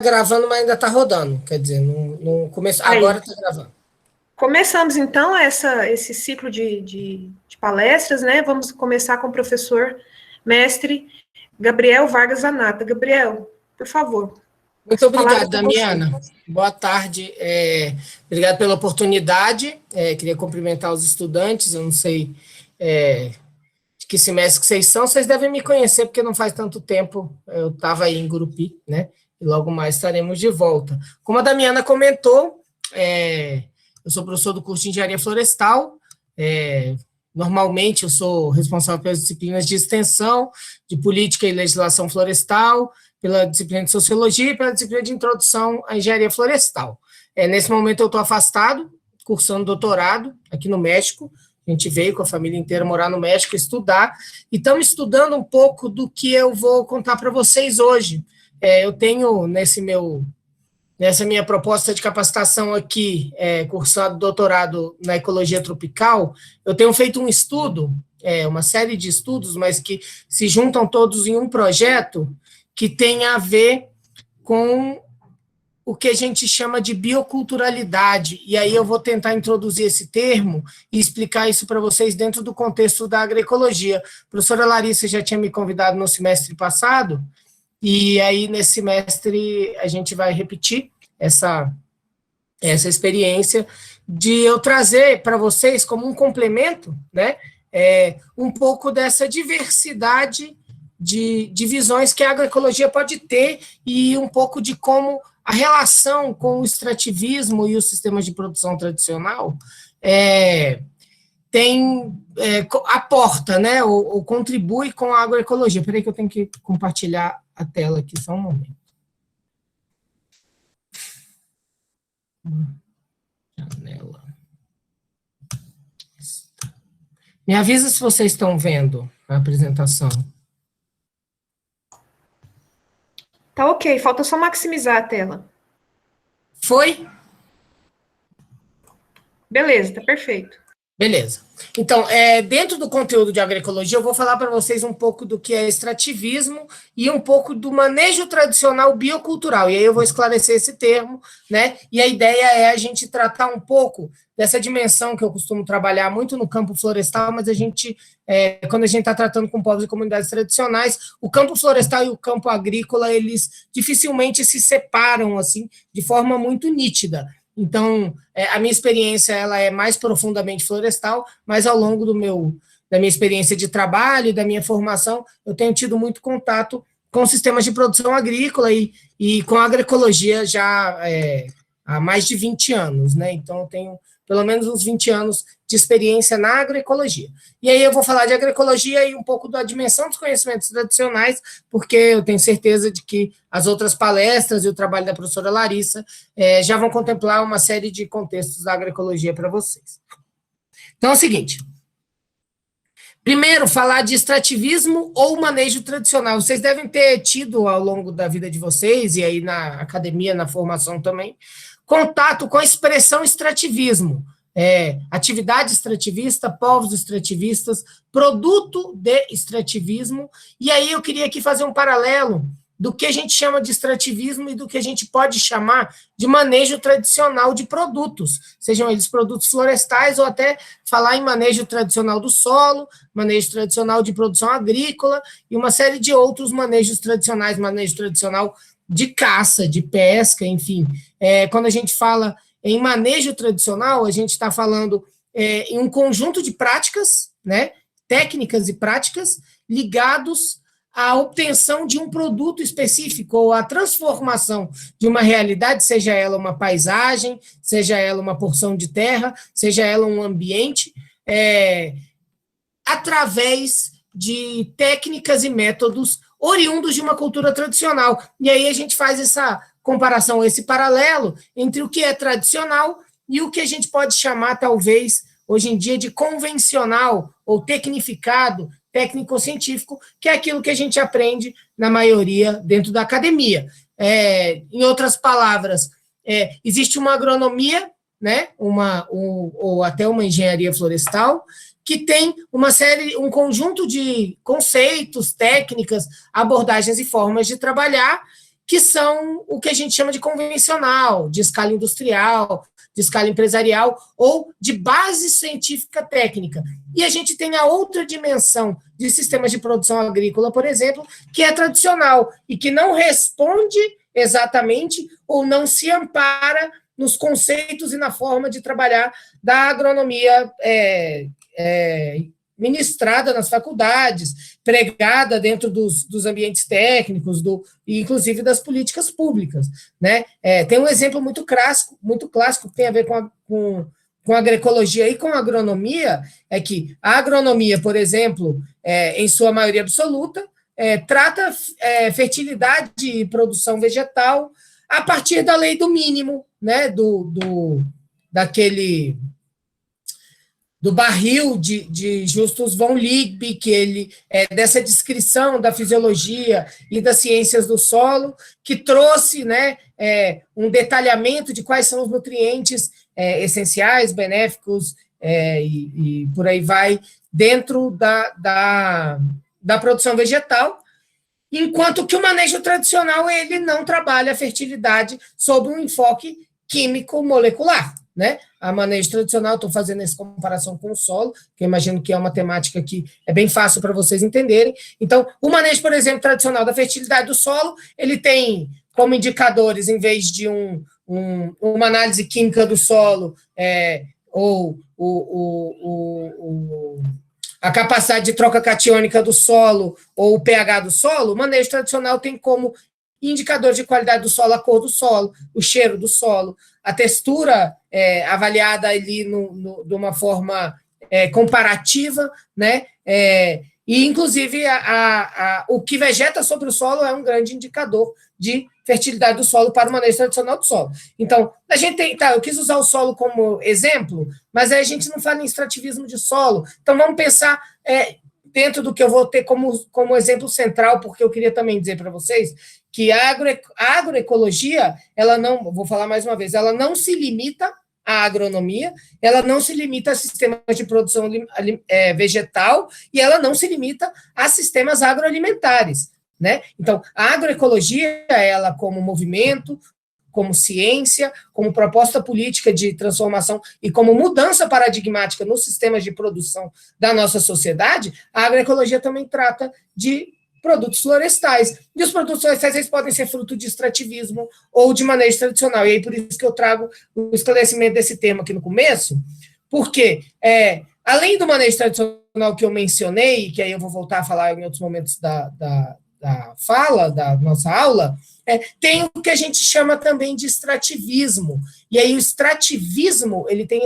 Gravando, mas ainda está rodando. Quer dizer, não começou. Agora está gravando. Começamos, então, esse ciclo de palestras, né? Vamos começar com o professor mestre Gabriel Vargas Zanata. Gabriel, por favor. Muito obrigado, Damiana. Boa tarde. Obrigado pela oportunidade. Queria cumprimentar os estudantes. Eu não sei de que semestre que vocês são. Vocês devem me conhecer, porque não faz tanto tempo eu estava aí em Gurupi, né? E logo mais estaremos de volta. Como a Damiana comentou, eu sou professor do curso de Engenharia Florestal. Normalmente, eu sou responsável pelas disciplinas de extensão, de política e legislação florestal, pela disciplina de sociologia e pela disciplina de introdução à engenharia florestal. Nesse momento, eu estou afastado, cursando doutorado aqui no México. A gente veio com a família inteira morar no México, estudar, e estamos estudando um pouco do que eu vou contar para vocês hoje. Eu tenho, nessa minha proposta de capacitação aqui, cursado doutorado na ecologia tropical, eu tenho feito um estudo, uma série de estudos, mas que se juntam todos em um projeto que tem a ver com o que a gente chama de bioculturalidade, e aí eu vou tentar introduzir esse termo e explicar isso para vocês dentro do contexto da agroecologia. A professora Larissa já tinha me convidado no semestre passado, e aí nesse semestre a gente vai repetir essa experiência de eu trazer para vocês como um complemento, né, um pouco dessa diversidade de visões que a agroecologia pode ter e um pouco de como a relação com o extrativismo e os sistemas de produção tradicional aporta, né, ou contribui com a agroecologia. Espera aí que eu tenho que compartilhar a tela aqui, só um momento. Janela. Me avisa se vocês estão vendo a apresentação. Tá ok, falta só maximizar a tela. Foi? Beleza, tá perfeito. Beleza. Então, dentro do conteúdo de agroecologia, eu vou falar para vocês um pouco do que é extrativismo e um pouco do manejo tradicional biocultural. E aí eu vou esclarecer esse termo, né? E a ideia é a gente tratar um pouco dessa dimensão que eu costumo trabalhar muito no campo florestal, mas quando a gente está tratando com povos e comunidades tradicionais, o campo florestal e o campo agrícola, eles dificilmente se separam assim de forma muito nítida. Então, a minha experiência ela é mais profundamente florestal, mas ao longo da minha experiência de trabalho e da minha formação, eu tenho tido muito contato com sistemas de produção agrícola e com a agroecologia já há mais de 20 anos, né? Então, eu tenho pelo menos uns 20 anos de experiência na agroecologia. E aí eu vou falar de agroecologia e um pouco da dimensão dos conhecimentos tradicionais, porque eu tenho certeza de que as outras palestras e o trabalho da professora Larissa já vão contemplar uma série de contextos da agroecologia para vocês. Então é o seguinte, primeiro, falar de extrativismo ou manejo tradicional. Vocês devem ter tido ao longo da vida de vocês, e aí na academia, na formação também, contato com a expressão extrativismo, atividade extrativista, povos extrativistas, produto de extrativismo, e aí eu queria aqui fazer um paralelo do que a gente chama de extrativismo e do que a gente pode chamar de manejo tradicional de produtos, sejam eles produtos florestais ou até falar em manejo tradicional do solo, manejo tradicional de produção agrícola e uma série de outros manejos tradicionais, manejo tradicional de caça, de pesca, enfim. Quando a gente fala em manejo tradicional, a gente está falando em um conjunto de práticas, né, técnicas e práticas, ligados à obtenção de um produto específico, ou à transformação de uma realidade, seja ela uma paisagem, seja ela uma porção de terra, seja ela um ambiente, através de técnicas e métodos oriundos de uma cultura tradicional. E aí a gente faz essa comparação, esse paralelo entre o que é tradicional e o que a gente pode chamar, talvez, hoje em dia, de convencional ou tecnificado, técnico-científico, que é aquilo que a gente aprende, na maioria, dentro da academia. Em outras palavras, existe uma agronomia, né, ou até uma engenharia florestal, que tem um conjunto de conceitos, técnicas, abordagens e formas de trabalhar que são o que a gente chama de convencional, de escala industrial, de escala empresarial ou de base científica técnica. E a gente tem a outra dimensão de sistemas de produção agrícola, por exemplo, que é tradicional e que não responde exatamente ou não se ampara nos conceitos e na forma de trabalhar da agronomia ministrada nas faculdades, pregada dentro dos ambientes técnicos, e inclusive das políticas públicas. Né? Tem um exemplo muito clássico que tem a ver com a agroecologia e com a agronomia, é que a agronomia, por exemplo, em sua maioria absoluta, trata fertilidade e produção vegetal a partir da lei do mínimo, né, do barril de Justus von Liebig, que ele dessa descrição da fisiologia e das ciências do solo, que trouxe, né, um detalhamento de quais são os nutrientes essenciais, benéficos, e por aí vai, dentro da produção vegetal, enquanto que o manejo tradicional ele não trabalha a fertilidade sob um enfoque químico-molecular. Né? A manejo tradicional, estou fazendo essa comparação com o solo, que eu imagino que é uma temática que é bem fácil para vocês entenderem. Então, o manejo, por exemplo, tradicional da fertilidade do solo, ele tem como indicadores, em vez de uma análise química do solo, ou a capacidade de troca catiônica do solo, ou o pH do solo, o manejo tradicional tem como indicador de qualidade do solo a cor do solo, o cheiro do solo, a textura avaliada ali de uma forma comparativa, né? E, inclusive, o que vegeta sobre o solo é um grande indicador de fertilidade do solo para o manejo tradicional do solo. Então, a gente tem... Tá, eu quis usar o solo como exemplo, mas aí a gente não fala em extrativismo de solo. Então, vamos pensar dentro do que eu vou ter como exemplo central, porque eu queria também dizer para vocês que a agroecologia, ela não... Vou falar mais uma vez, ela não se limita à agronomia, ela não se limita a sistemas de produção vegetal e ela não se limita a sistemas agroalimentares, né? Então, a agroecologia, ela como movimento, como ciência, como proposta política de transformação e como mudança paradigmática nos sistemas de produção da nossa sociedade, a agroecologia também trata de produtos florestais. E os produtos florestais eles podem ser fruto de extrativismo ou de manejo tradicional. E aí, por isso que eu trago o esclarecimento desse tema aqui no começo, porque, além do manejo tradicional que eu mencionei, que aí eu vou voltar a falar em outros momentos da fala, da nossa aula, tem o que a gente chama também de extrativismo. E aí o extrativismo, ele tem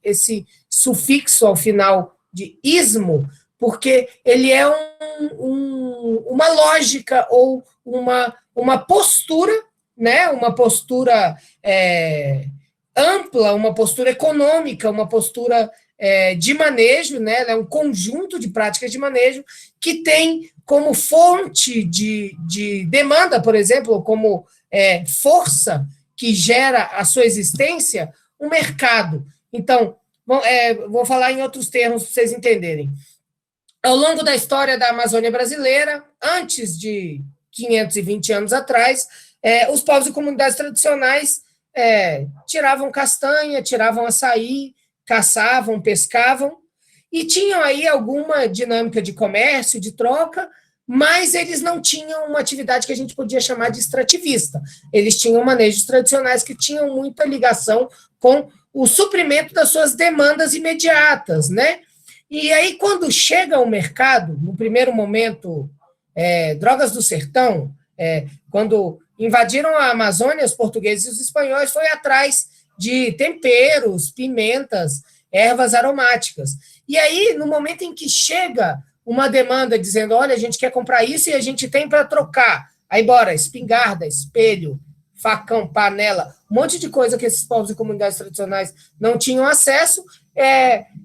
esse sufixo ao final de ismo, porque ele é uma lógica ou uma postura, né? Uma postura ampla, uma postura econômica, uma postura de manejo, né? É um conjunto de práticas de manejo que tem como fonte de demanda, por exemplo, como força que gera a sua existência, o mercado. Então, vou falar em outros termos para vocês entenderem. Ao longo da história da Amazônia brasileira, antes de 520 anos atrás, os povos e comunidades tradicionais tiravam castanha, tiravam açaí, caçavam, pescavam, e tinham aí alguma dinâmica de comércio, de troca, mas eles não tinham uma atividade que a gente podia chamar de extrativista. Eles tinham manejos tradicionais que tinham muita ligação com o suprimento das suas demandas imediatas, né? E aí, quando chega ao mercado, no primeiro momento, Drogas do Sertão, quando invadiram a Amazônia, os portugueses e os espanhóis, foi atrás de temperos, pimentas, ervas aromáticas. E aí, no momento em que chega uma demanda dizendo, olha, a gente quer comprar isso e a gente tem para trocar, aí bora, espingarda, espelho, facão, panela, um monte de coisa que esses povos e comunidades tradicionais não tinham acesso,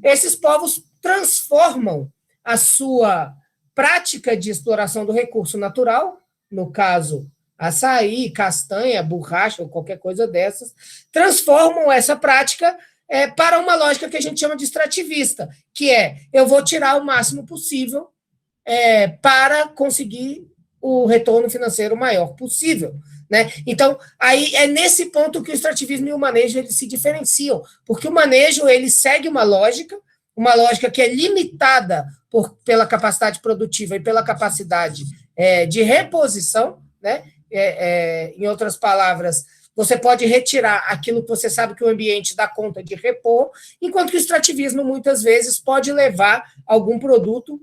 esses povos transformam a sua prática de exploração do recurso natural, no caso, açaí, castanha, borracha ou qualquer coisa dessas, transformam essa prática para uma lógica que a gente chama de extrativista, que eu vou tirar o máximo possível para conseguir o retorno financeiro maior possível. né? Então, aí é nesse ponto que o extrativismo e o manejo eles se diferenciam, porque o manejo ele segue uma lógica que é limitada pela capacidade produtiva e pela capacidade de reposição, né? Em outras palavras, você pode retirar aquilo que você sabe que o ambiente dá conta de repor, enquanto que o extrativismo, muitas vezes, pode levar algum produto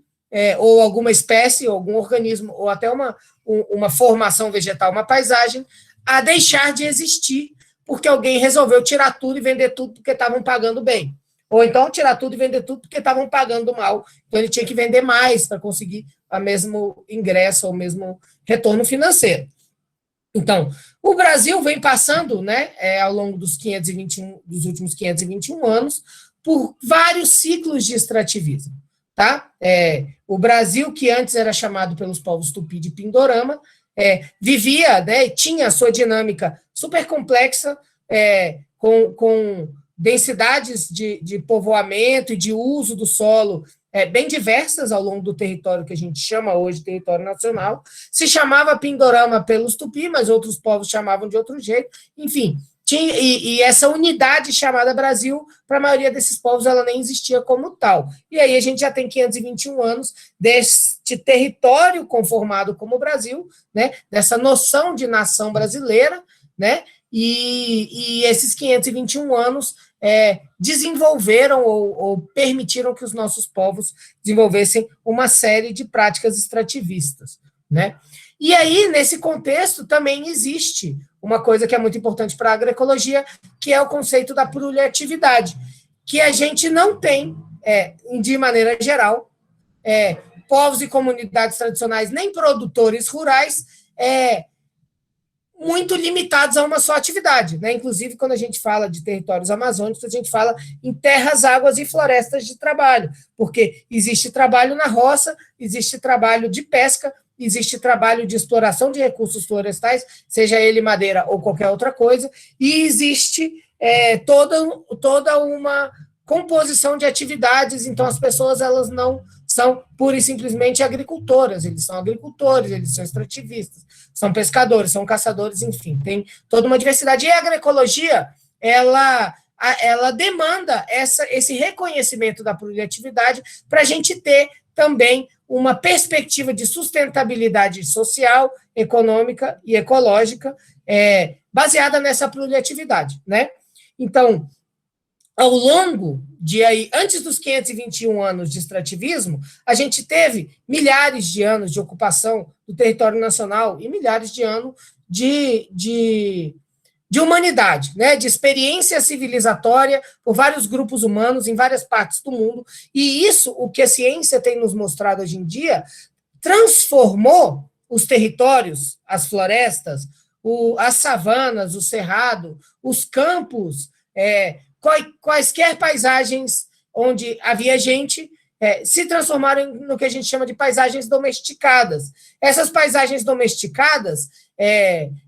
ou alguma espécie, ou algum organismo, ou até uma formação vegetal, uma paisagem, a deixar de existir, porque alguém resolveu tirar tudo e vender tudo porque estavam pagando bem. Ou então tirar tudo e vender tudo porque estavam pagando mal. Então ele tinha que vender mais para conseguir o mesmo ingresso ou o mesmo retorno financeiro. Então, o Brasil vem passando, né, ao longo dos últimos 521 anos, por vários ciclos de extrativismo. Tá? O Brasil, que antes era chamado pelos povos tupi de Pindorama, vivia, né, tinha a sua dinâmica super complexa, com densidades de povoamento e de uso do solo bem diversas ao longo do território que a gente chama hoje de território nacional. Se chamava Pindorama pelos tupi, mas outros povos chamavam de outro jeito. Enfim, e essa unidade chamada Brasil, para a maioria desses povos, ela nem existia como tal. E aí a gente já tem 521 anos deste território conformado como Brasil, né, dessa noção de nação brasileira, né, e esses 521 anos desenvolveram ou permitiram que os nossos povos desenvolvessem uma série de práticas extrativistas, né? E aí, nesse contexto, também existe uma coisa que é muito importante para a agroecologia, que é o conceito da pluriatividade, que a gente não tem, de maneira geral, povos e comunidades tradicionais, nem produtores rurais, muito limitados a uma só atividade, né? Inclusive, quando a gente fala de territórios amazônicos, a gente fala em terras, águas e florestas de trabalho, porque existe trabalho na roça, existe trabalho de pesca, existe trabalho de exploração de recursos florestais, seja ele madeira ou qualquer outra coisa, e existe toda uma composição de atividades. Então as pessoas elas não são pura e simplesmente agricultoras, eles são agricultores, eles são extrativistas, são pescadores, são caçadores, enfim, tem toda uma diversidade. E a agroecologia, ela demanda esse reconhecimento da pluriatividade para a gente ter também uma perspectiva de sustentabilidade social, econômica e ecológica baseada nessa pluriatividade, né? Então, ao longo antes dos 521 anos de extrativismo, a gente teve milhares de anos de ocupação do território nacional e milhares de anos de humanidade, né, de experiência civilizatória por vários grupos humanos em várias partes do mundo, e isso, o que a ciência tem nos mostrado hoje em dia, transformou os territórios, as florestas, as savanas, o cerrado, os campos, quaisquer paisagens onde havia gente, se transformaram no que a gente chama de paisagens domesticadas. Essas paisagens domesticadas,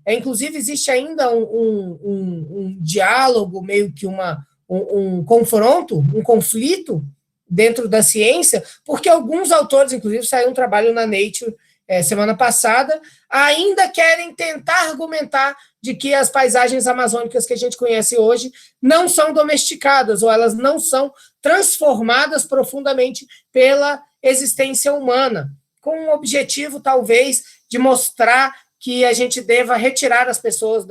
inclusive existe ainda um diálogo, meio que um confronto, um conflito dentro da ciência, porque alguns autores, inclusive saiu um trabalho na Nature semana passada, ainda querem tentar argumentar de que as paisagens amazônicas que a gente conhece hoje não são domesticadas, ou elas não são transformadas profundamente pela existência humana, com o objetivo, talvez, de mostrar que a gente deva retirar as pessoas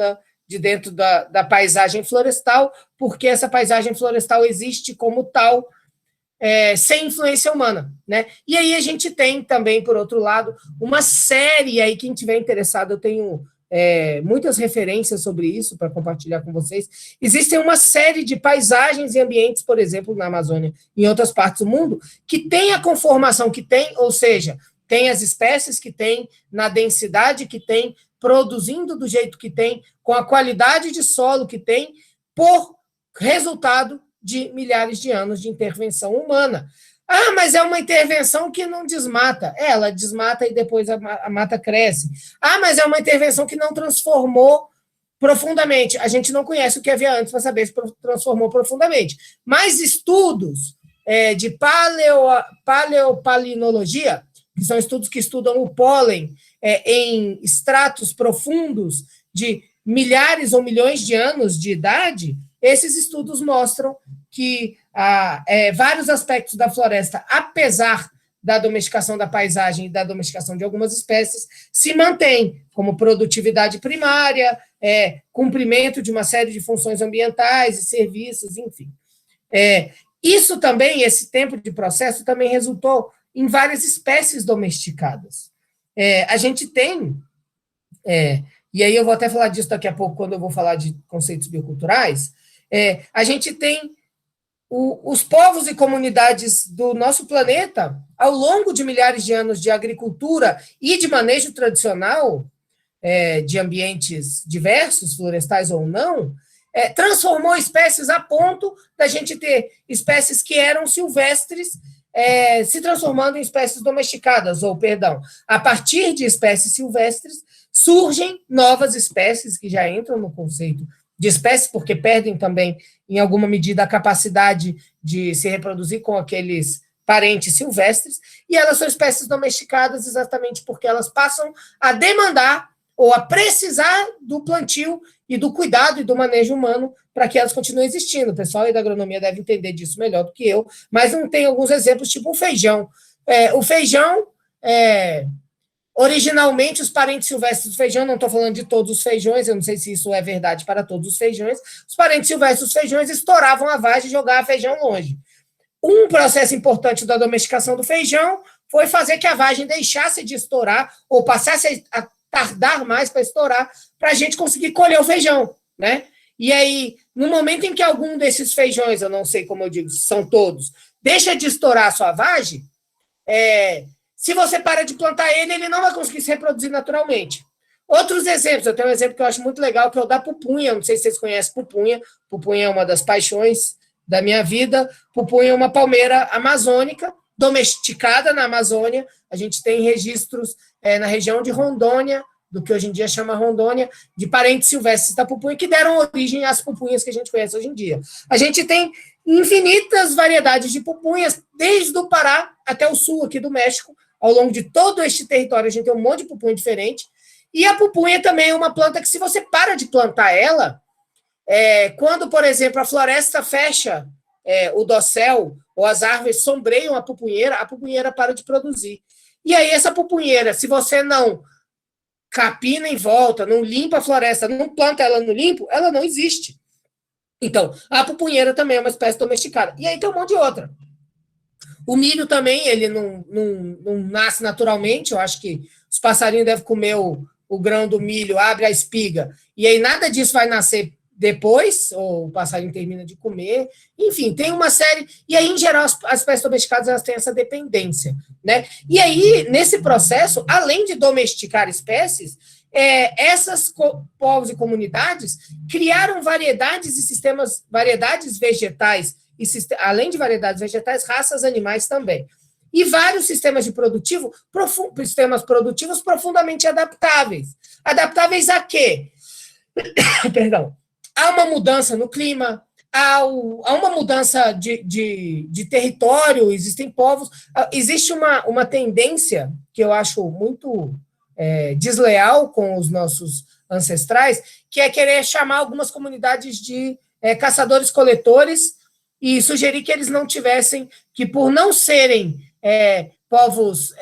de dentro da paisagem florestal, porque essa paisagem florestal existe como tal, sem influência humana, né? E aí a gente tem também, por outro lado, uma série aí, quem tiver interessado, eu tenho muitas referências sobre isso para compartilhar com vocês. Existem uma série de paisagens e ambientes, por exemplo, na Amazônia e em outras partes do mundo, que tem a conformação que tem, ou seja, tem as espécies que tem, na densidade que tem, produzindo do jeito que tem, com a qualidade de solo que tem, por resultado de milhares de anos de intervenção humana. Ah, mas é uma intervenção que não desmata. Ela desmata e depois a mata cresce. Ah, mas é uma intervenção que não transformou profundamente. A gente não conhece o que havia antes para saber se transformou profundamente. Mas estudos de paleopalinologia, que são estudos que estudam o pólen em estratos profundos de milhares ou milhões de anos de idade, esses estudos mostram que vários aspectos da floresta, apesar da domesticação da paisagem e da domesticação de algumas espécies, se mantêm, como produtividade primária, cumprimento de uma série de funções ambientais e serviços, enfim. Isso também, esse tempo de processo, também resultou em várias espécies domesticadas. A gente tem, e aí eu vou até falar disso daqui a pouco, quando eu vou falar de conceitos bioculturais, a gente tem os povos e comunidades do nosso planeta, ao longo de milhares de anos de agricultura e de manejo tradicional de ambientes diversos, florestais ou não, transformou espécies a ponto da gente ter espécies que eram silvestres se transformando em espécies domesticadas, ou, perdão, a partir de espécies silvestres, surgem novas espécies que já entram no conceito de espécies, porque perdem também, em alguma medida, a capacidade de se reproduzir com aqueles parentes silvestres, e elas são espécies domesticadas exatamente porque elas passam a demandar ou a precisar do plantio e do cuidado e do manejo humano para que elas continuem existindo. O pessoal aí da agronomia deve entender disso melhor do que eu, mas não tem alguns exemplos, tipo o feijão. O feijão, originalmente, os parentes silvestres do feijão, não estou falando de todos os feijões, eu não sei se isso é verdade para todos os feijões, os parentes silvestres dos feijões estouravam a vagem e jogavam feijão longe. Um processo importante da domesticação do feijão foi fazer que a vagem deixasse de estourar ou passasse a tardar mais para estourar, para a gente conseguir colher o feijão, né? E aí, no momento em que algum desses feijões, eu não sei como eu digo, são todos, deixa de estourar a sua vagem, se você para de plantar ele, ele não vai conseguir se reproduzir naturalmente. Outros exemplos, eu tenho um exemplo que eu acho muito legal, que é o da pupunha, não sei se vocês conhecem pupunha, pupunha é uma das paixões da minha vida, pupunha é uma palmeira amazônica, domesticada na Amazônia, a gente tem registros na região de Rondônia, do que hoje em dia chama Rondônia, de parentes silvestres da pupunha, que deram origem às pupunhas que a gente conhece hoje em dia. A gente tem infinitas variedades de pupunhas, desde o Pará até o sul aqui do México, ao longo de todo este território, a gente tem um monte de pupunha diferente, e a pupunha também é uma planta que, se você para de plantar ela, quando, por exemplo, a floresta fecha o dossel, ou as árvores sombreiam a pupunheira para de produzir. E aí, essa pupunheira, se você não capina em volta, não limpa a floresta, não planta ela no limpo, ela não existe. Então, a pupunheira também é uma espécie domesticada. E aí tem um monte de outra. O milho também, ele não nasce naturalmente, eu acho que os passarinhos devem comer o grão do milho, abre a espiga, e aí nada disso vai nascer depois, ou o passarinho termina de comer, enfim, tem uma série, e aí, em geral, as espécies domesticadas, elas têm essa dependência, né? E aí, nesse processo, além de domesticar espécies, essas povos e comunidades criaram variedades e sistemas, variedades vegetais, além de variedades vegetais, raças animais também. E vários sistemas sistemas produtivos profundamente adaptáveis. Adaptáveis a quê? Perdão. Há uma mudança no clima, há uma mudança de território, existem povos, existe uma tendência que eu acho muito desleal com os nossos ancestrais, que é querer chamar algumas comunidades de caçadores-coletores e sugerir que eles não tivessem, que por não serem povos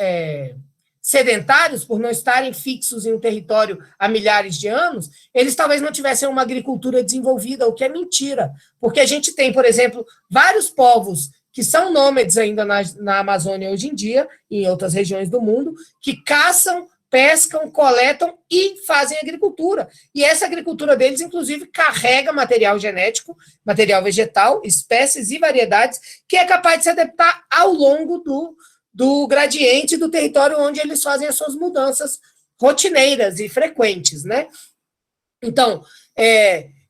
sedentários, por não estarem fixos em um território há milhares de anos, eles talvez não tivessem uma agricultura desenvolvida, o que é mentira, porque a gente tem, por exemplo, vários povos que são nômades ainda na Amazônia hoje em dia, e em outras regiões do mundo, que caçam, pescam, coletam e fazem agricultura. E essa agricultura deles, inclusive, carrega material genético, material vegetal, espécies e variedades, que é capaz de se adaptar ao longo do gradiente do território onde eles fazem as suas mudanças rotineiras e frequentes, né? Então,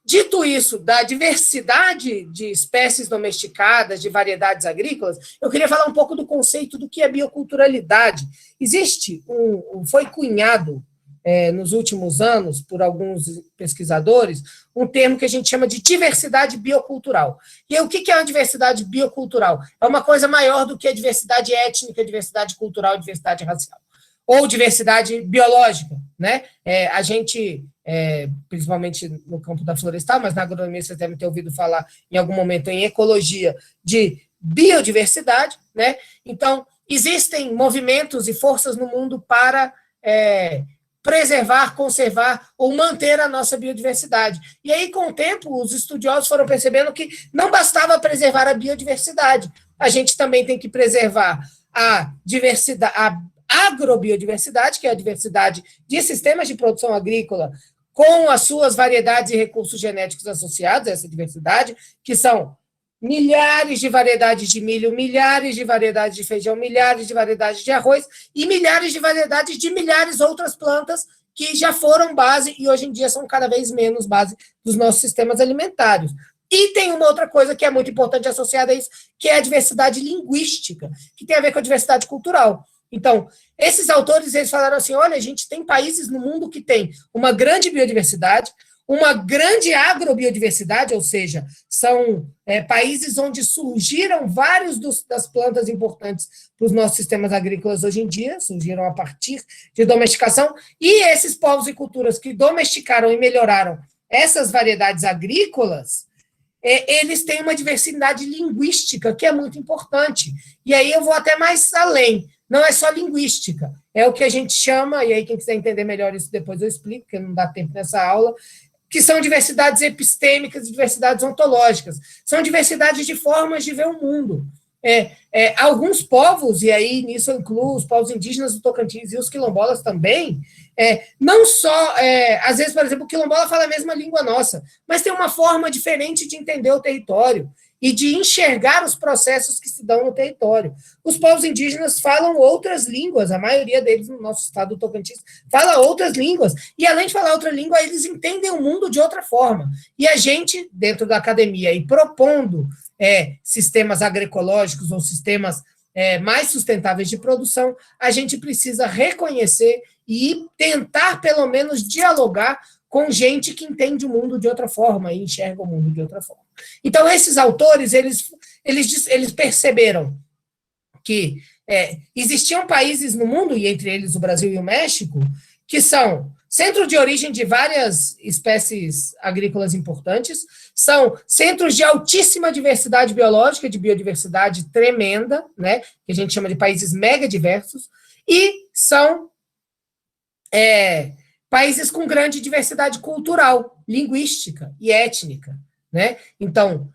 dito isso, da diversidade de espécies domesticadas, de variedades agrícolas, eu queria falar um pouco do conceito do que é bioculturalidade. Foi cunhado nos últimos anos, por alguns pesquisadores, um termo que a gente chama de diversidade biocultural. E o que é uma diversidade biocultural? É uma coisa maior do que a diversidade étnica, diversidade cultural, diversidade racial. Ou diversidade biológica, né? A gente principalmente no campo da florestal, mas na agronomia vocês devem ter ouvido falar em algum momento em ecologia de biodiversidade, né? Então, existem movimentos e forças no mundo para preservar, conservar ou manter a nossa biodiversidade. E aí, com o tempo, os estudiosos foram percebendo que não bastava preservar a biodiversidade, a gente também tem que preservar a diversidade, a agrobiodiversidade, que é a diversidade de sistemas de produção agrícola, com as suas variedades e recursos genéticos associados a essa diversidade, que são milhares de variedades de milho, milhares de variedades de feijão, milhares de variedades de arroz e milhares de variedades de milhares outras plantas que já foram base e hoje em dia são cada vez menos base dos nossos sistemas alimentares. E tem uma outra coisa que é muito importante associada a isso, que é a diversidade linguística, que tem a ver com a diversidade cultural. Então, esses autores, eles falaram assim, olha, a gente tem países no mundo que tem uma grande biodiversidade, uma grande agrobiodiversidade, ou seja, são países onde surgiram vários das plantas importantes para os nossos sistemas agrícolas hoje em dia, surgiram a partir de domesticação, e esses povos e culturas que domesticaram e melhoraram essas variedades agrícolas, eles têm uma diversidade linguística que é muito importante. E aí eu vou até mais além. Não é só linguística, é o que a gente chama, e aí quem quiser entender melhor isso depois eu explico, porque não dá tempo nessa aula, que são diversidades epistêmicas e diversidades ontológicas. São diversidades de formas de ver o mundo. Alguns povos, e aí nisso eu incluo os povos indígenas do Tocantins e os quilombolas também, não só, às vezes, por exemplo, o quilombola fala a mesma língua nossa, mas tem uma forma diferente de entender o território e de enxergar os processos que se dão no território. Os povos indígenas falam outras línguas, a maioria deles no nosso estado do Tocantins fala outras línguas, e além de falar outra língua, eles entendem o mundo de outra forma. E a gente, dentro da academia, e propondo sistemas agroecológicos ou sistemas mais sustentáveis de produção, a gente precisa reconhecer e tentar, pelo menos, dialogar com gente que entende o mundo de outra forma e enxerga o mundo de outra forma. Então, esses autores, eles perceberam que existiam países no mundo, e entre eles o Brasil e o México, que são centro de origem de várias espécies agrícolas importantes, são centros de altíssima diversidade biológica, de biodiversidade tremenda, né, que a gente chama de países megadiversos, e são países com grande diversidade cultural, linguística e étnica, né? Então,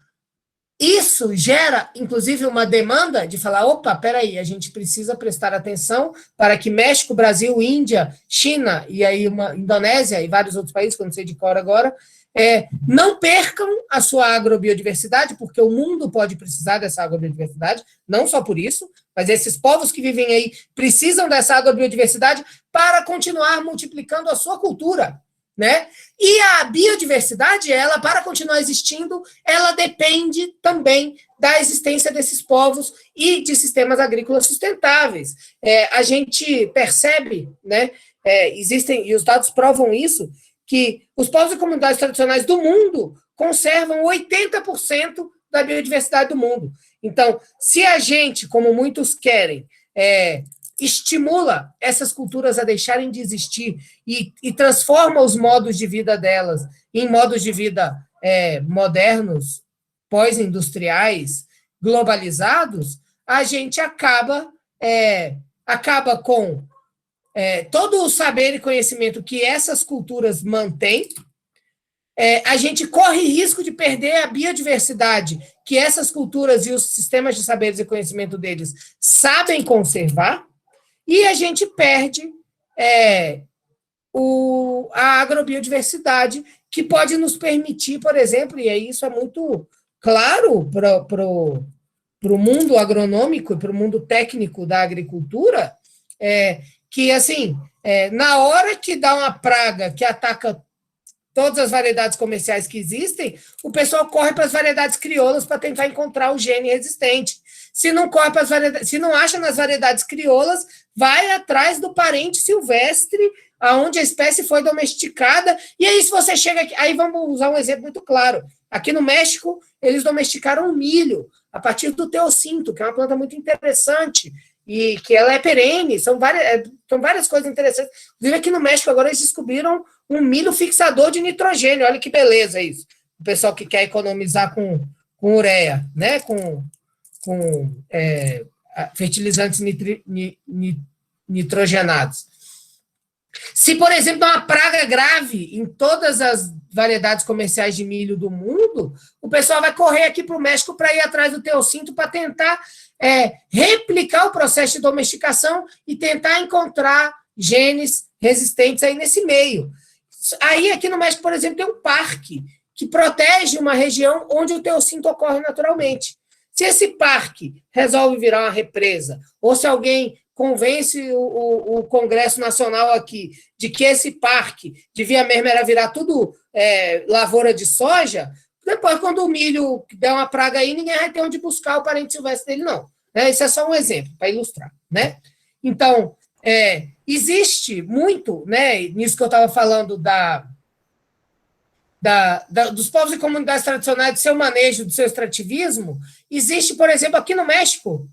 isso gera, inclusive, uma demanda de falar, opa, peraí, a gente precisa prestar atenção para que México, Brasil, Índia, China, e aí uma Indonésia e vários outros países, que eu não sei de cor agora, não percam a sua agrobiodiversidade, porque o mundo pode precisar dessa agrobiodiversidade, não só por isso, mas esses povos que vivem aí precisam dessa agrobiodiversidade para continuar multiplicando a sua cultura, né? E a biodiversidade, ela, para continuar existindo, ela depende também da existência desses povos e de sistemas agrícolas sustentáveis. A gente percebe, né, existem, e os dados provam isso, que os povos e comunidades tradicionais do mundo conservam 80% da biodiversidade do mundo. Então, se a gente, como muitos querem, estimula essas culturas a deixarem de existir e transforma os modos de vida delas em modos de vida modernos, pós-industriais, globalizados, a gente acaba com todo o saber e conhecimento que essas culturas mantêm, a gente corre risco de perder a biodiversidade que essas culturas e os sistemas de saberes e conhecimento deles sabem conservar, e a gente perde a agrobiodiversidade, que pode nos permitir, por exemplo, e aí isso é muito claro para o mundo agronômico e para o mundo técnico da agricultura, que, assim, na hora que dá uma praga que ataca todas as variedades comerciais que existem, o pessoal corre para as variedades crioulas para tentar encontrar o gene resistente. Se não corre para as variedades, se não acha nas variedades crioulas, vai atrás do parente silvestre, aonde a espécie foi domesticada. E aí, se você chega aqui, aí vamos usar um exemplo muito claro. Aqui no México, eles domesticaram o milho a partir do teossinto, que é uma planta muito interessante, e que ela é perene, são várias coisas interessantes. Inclusive, aqui no México, agora eles descobriram um milho fixador de nitrogênio. Olha que beleza isso. O pessoal que quer economizar com ureia, né? Com fertilizantes nitrogenados. Se, por exemplo, dá uma praga grave em todas as variedades comerciais de milho do mundo, o pessoal vai correr aqui para o México para ir atrás do teossinto para tentar replicar o processo de domesticação e tentar encontrar genes resistentes aí nesse meio. Aí, aqui no México, por exemplo, tem um parque que protege uma região onde o teossinto ocorre naturalmente. Se esse parque resolve virar uma represa, ou se alguém convence o Congresso Nacional aqui de que esse parque devia mesmo era virar tudo lavoura de soja, depois, quando o milho der uma praga aí, ninguém vai ter onde buscar o parente silvestre dele, não. Isso é só um exemplo, para ilustrar. Né? Então, existe muito, né, nisso que eu estava falando dos povos e comunidades tradicionais, do seu manejo, do seu extrativismo, existe, por exemplo, aqui no México,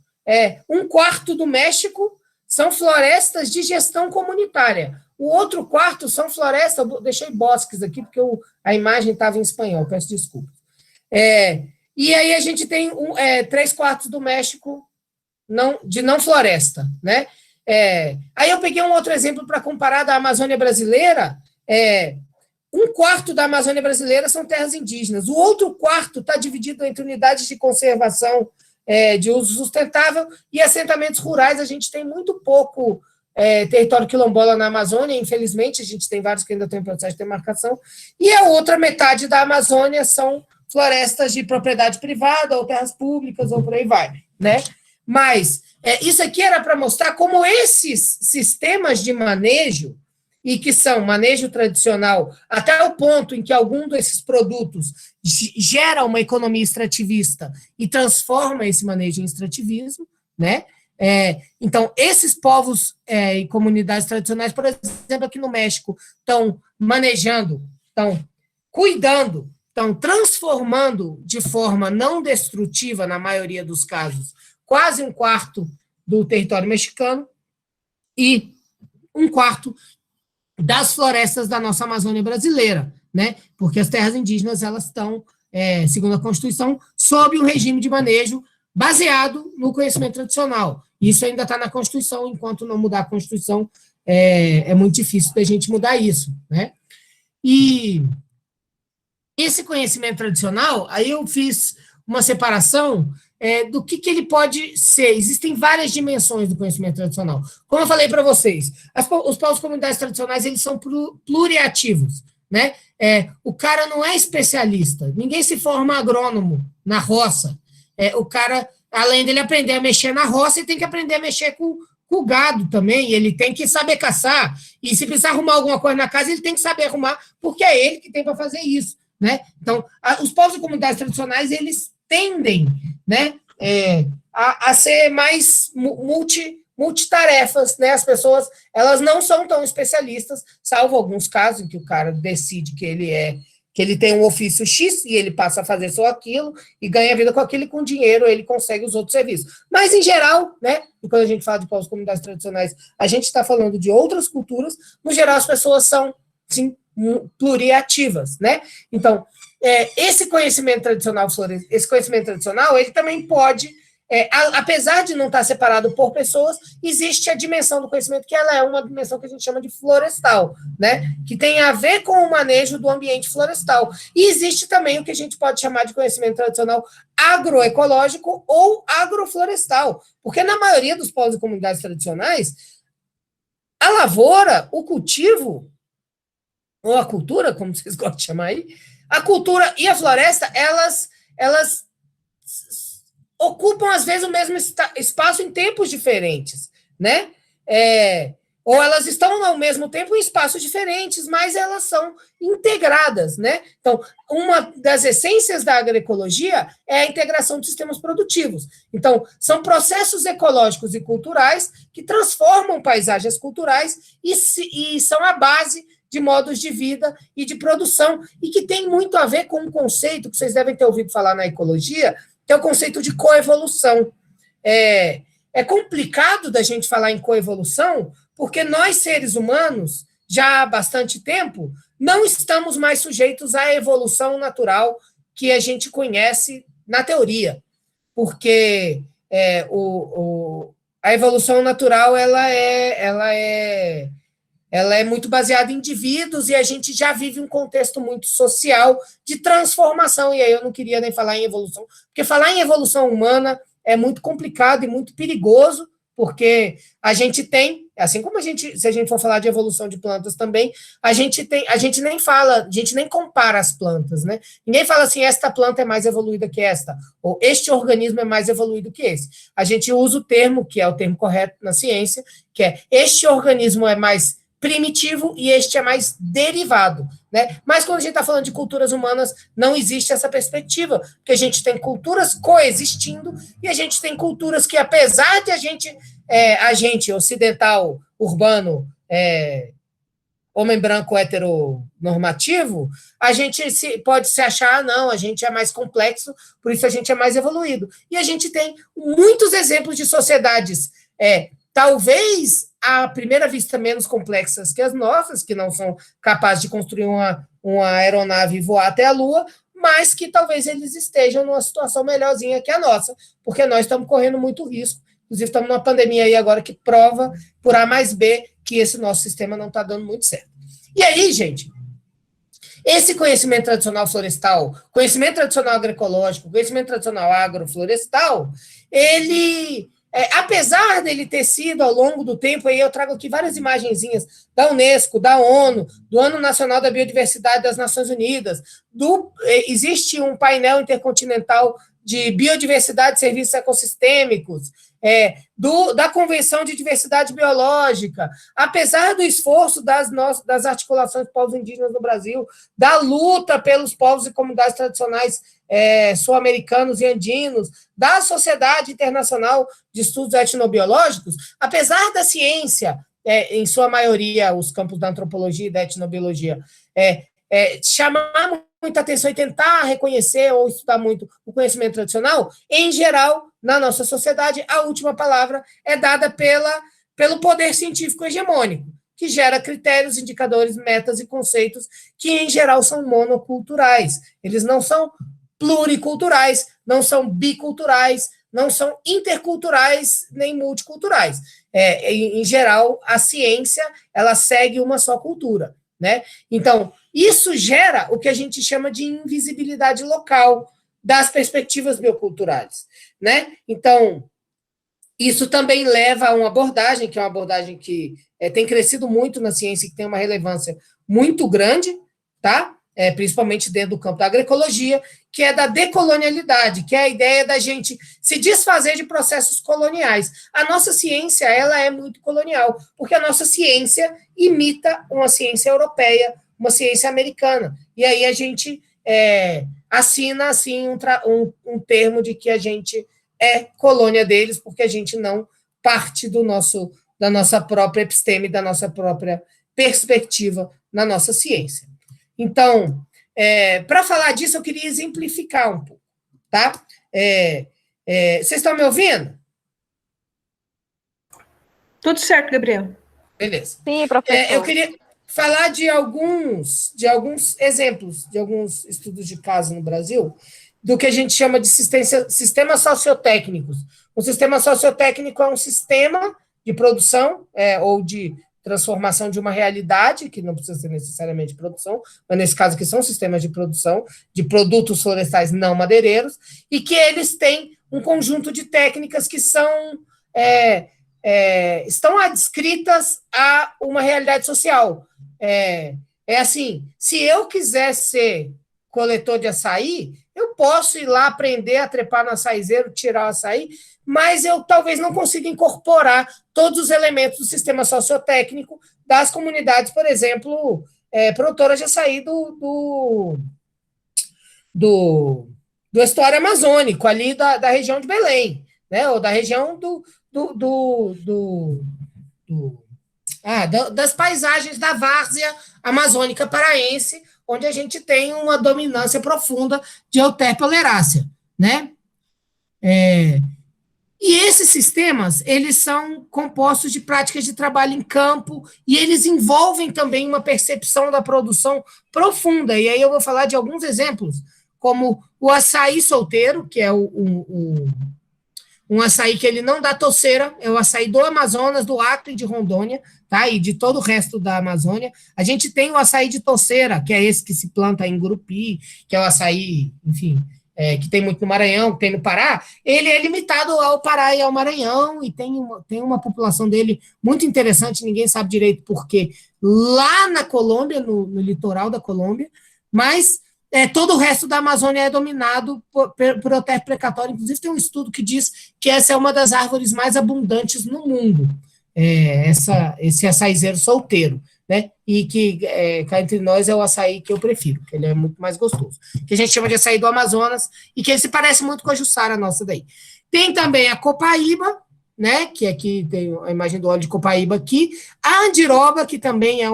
1/4 do México são florestas de gestão comunitária. O outro quarto são florestas, eu deixei bosques aqui, porque a imagem estava em espanhol, peço desculpa. E aí a gente tem 3/4 do México de não floresta. Né? Aí eu peguei um outro exemplo para comparar da Amazônia brasileira. 1/4 da Amazônia brasileira são terras indígenas. O outro quarto está dividido entre unidades de conservação de uso sustentável e assentamentos rurais. A gente tem muito pouco território quilombola na Amazônia, infelizmente, a gente tem vários que ainda estão em processo de demarcação, e a outra metade da Amazônia são florestas de propriedade privada, ou terras públicas, ou por aí vai. Né? Mas isso aqui era para mostrar como esses sistemas de manejo, e que são manejo tradicional, até o ponto em que algum desses produtos gera uma economia extrativista e transforma esse manejo em extrativismo, né? Então, esses povos e comunidades tradicionais, por exemplo, aqui no México, estão manejando, estão cuidando, estão transformando de forma não destrutiva, na maioria dos casos, quase 1/4 do território mexicano e 1/4 das florestas da nossa Amazônia brasileira, né? Porque as terras indígenas, elas estão, segundo a Constituição, sob um regime de manejo baseado no conhecimento tradicional. Isso ainda está na Constituição, enquanto não mudar a Constituição, é muito difícil da gente mudar isso. Né? E esse conhecimento tradicional, aí eu fiz uma separação do que ele pode ser. Existem várias dimensões do conhecimento tradicional. Como eu falei para vocês, os povos comunidades tradicionais, eles são pluriativos. Né? O cara não é especialista, ninguém se forma agrônomo na roça. O cara, além dele aprender a mexer na roça, ele tem que aprender a mexer com o gado também, ele tem que saber caçar, e se precisar arrumar alguma coisa na casa, ele tem que saber arrumar, porque é ele que tem para fazer isso. Né? Então, os povos e comunidades tradicionais, eles tendem, né, a ser mais multitarefas, né? As pessoas, elas não são tão especialistas, salvo alguns casos em que o cara decide que ele tem um ofício X e ele passa a fazer só aquilo e ganha vida com aquilo, e com dinheiro ele consegue os outros serviços. Mas, em geral, né, quando a gente fala de povos e comunidades tradicionais, a gente está falando de outras culturas, no geral as pessoas são, sim, pluriativas, né? Então, esse conhecimento tradicional, ele também pode, apesar de não estar separado por pessoas, existe a dimensão do conhecimento, que ela é uma dimensão que a gente chama de florestal, né? Que tem a ver com o manejo do ambiente florestal. E existe também o que a gente pode chamar de conhecimento tradicional agroecológico ou agroflorestal, porque na maioria dos povos e comunidades tradicionais, a lavoura, o cultivo, ou a cultura, como vocês gostam de chamar aí, a cultura e a floresta, elas ocupam, às vezes, o mesmo espaço em tempos diferentes, né? Ou elas estão, ao mesmo tempo, em espaços diferentes, mas elas são integradas, né? Então, uma das essências da agroecologia é a integração de sistemas produtivos. Então, são processos ecológicos e culturais que transformam paisagens culturais e são a base de modos de vida e de produção, e que tem muito a ver com um conceito que vocês devem ter ouvido falar na ecologia, que é o conceito de coevolução. É complicado da gente falar em coevolução, porque nós, seres humanos, já há bastante tempo, não estamos mais sujeitos à evolução natural que a gente conhece na teoria, porque a evolução natural ela é muito baseada em indivíduos e a gente já vive um contexto muito social de transformação, e aí eu não queria nem falar em evolução, porque falar em evolução humana é muito complicado e muito perigoso, porque a gente tem, assim como se a gente for falar de evolução de plantas também, a gente nem fala, a gente nem compara as plantas, né? Ninguém fala assim, esta planta é mais evoluída que esta, ou este organismo é mais evoluído que esse. A gente usa o termo, que é o termo correto na ciência, que é este organismo é mais primitivo e este é mais derivado, né? Mas quando a gente está falando de culturas humanas, não existe essa perspectiva, porque a gente tem culturas coexistindo e a gente tem culturas que, apesar de a gente ocidental, urbano, homem branco heteronormativo, a gente pode se achar, não, a gente é mais complexo, por isso a gente é mais evoluído. E a gente tem muitos exemplos de sociedades, talvez à primeira vista menos complexas que as nossas, que não são capazes de construir uma aeronave e voar até a Lua, mas que talvez eles estejam numa situação melhorzinha que a nossa, porque nós estamos correndo muito risco. Inclusive, estamos numa pandemia aí agora que prova, por A mais B, que esse nosso sistema não está dando muito certo. E aí, gente, esse conhecimento tradicional florestal, conhecimento tradicional agroecológico, conhecimento tradicional agroflorestal, ele, apesar dele ter sido ao longo do tempo, aí eu trago aqui várias imagenzinhas da Unesco, da ONU, do Ano Nacional da Biodiversidade das Nações Unidas, existe um painel intercontinental de biodiversidade e serviços ecossistêmicos, da Convenção de Diversidade Biológica, apesar do esforço das articulações de povos indígenas no Brasil, da luta pelos povos e comunidades tradicionais sul-americanos e andinos, da Sociedade Internacional de Estudos Etnobiológicos, apesar da ciência, em sua maioria, os campos da antropologia e da etnobiologia, chamar muita atenção e tentar reconhecer ou estudar muito o conhecimento tradicional, em geral, na nossa sociedade, a última palavra é dada pelo poder científico hegemônico, que gera critérios, indicadores, metas e conceitos que, em geral, são monoculturais. Eles não são pluriculturais, não são biculturais, não são interculturais nem multiculturais. Em geral, a ciência ela segue uma só cultura, né? Então, isso gera o que a gente chama de invisibilidade local das perspectivas bioculturais, né? Então, isso também leva a uma abordagem, que é uma abordagem que tem crescido muito na ciência e que tem uma relevância muito grande, tá? Principalmente dentro do campo da agroecologia, que é da decolonialidade, que é a ideia da gente se desfazer de processos coloniais. A nossa ciência, ela é muito colonial, porque a nossa ciência imita uma ciência europeia, uma ciência americana. E aí a gente assina, assim, um termo de que a gente é colônia deles, porque a gente não parte da nossa própria episteme, da nossa própria perspectiva na nossa ciência. Então, para falar disso, eu queria exemplificar um pouco, tá? Vocês estão me ouvindo? Tudo certo, Gabriel. Beleza. Sim, professor. Eu queria falar de alguns exemplos, de alguns estudos de caso no Brasil, do que a gente chama de sistemas sociotécnicos. Um sistema sociotécnico é um sistema de produção ou de transformação de uma realidade, que não precisa ser necessariamente produção, mas nesse caso aqui são sistemas de produção de produtos florestais não madeireiros, e que eles têm um conjunto de técnicas que estão adscritas a uma realidade social. Assim, se eu quiser ser coletor de açaí, eu posso ir lá aprender a trepar no açaizeiro, tirar o açaí, mas eu talvez não consiga incorporar todos os elementos do sistema sociotécnico das comunidades, por exemplo, produtoras de açaí do estuário amazônico, ali da região de Belém, né, ou da região das paisagens da várzea amazônica paraense, onde a gente tem uma dominância profunda de Euterpe oleracea, né? E esses sistemas, eles são compostos de práticas de trabalho em campo e eles envolvem também uma percepção da produção profunda. E aí eu vou falar de alguns exemplos, como o açaí solteiro, que é um açaí que ele não dá toceira, é o açaí do Amazonas, do Acre e de Rondônia, tá? E de todo o resto da Amazônia. A gente tem o açaí de toceira, que é esse que se planta em Gurupi, que é o açaí, enfim, que tem muito no Maranhão, que tem no Pará. Ele é limitado ao Pará e ao Maranhão, e tem uma população dele muito interessante, ninguém sabe direito por quê, lá na Colômbia, no litoral da Colômbia, mas todo o resto da Amazônia é dominado por otério precatório. Inclusive, tem um estudo que diz que essa é uma das árvores mais abundantes no mundo, esse açaizeiro solteiro, né? E que, cá entre nós, é o açaí que eu prefiro, que ele é muito mais gostoso. Que a gente chama de açaí do Amazonas, e que ele se parece muito com a Jussara nossa daí. Tem também a copaíba, né? Que aqui tem a imagem do óleo de copaíba aqui. A andiroba, que também é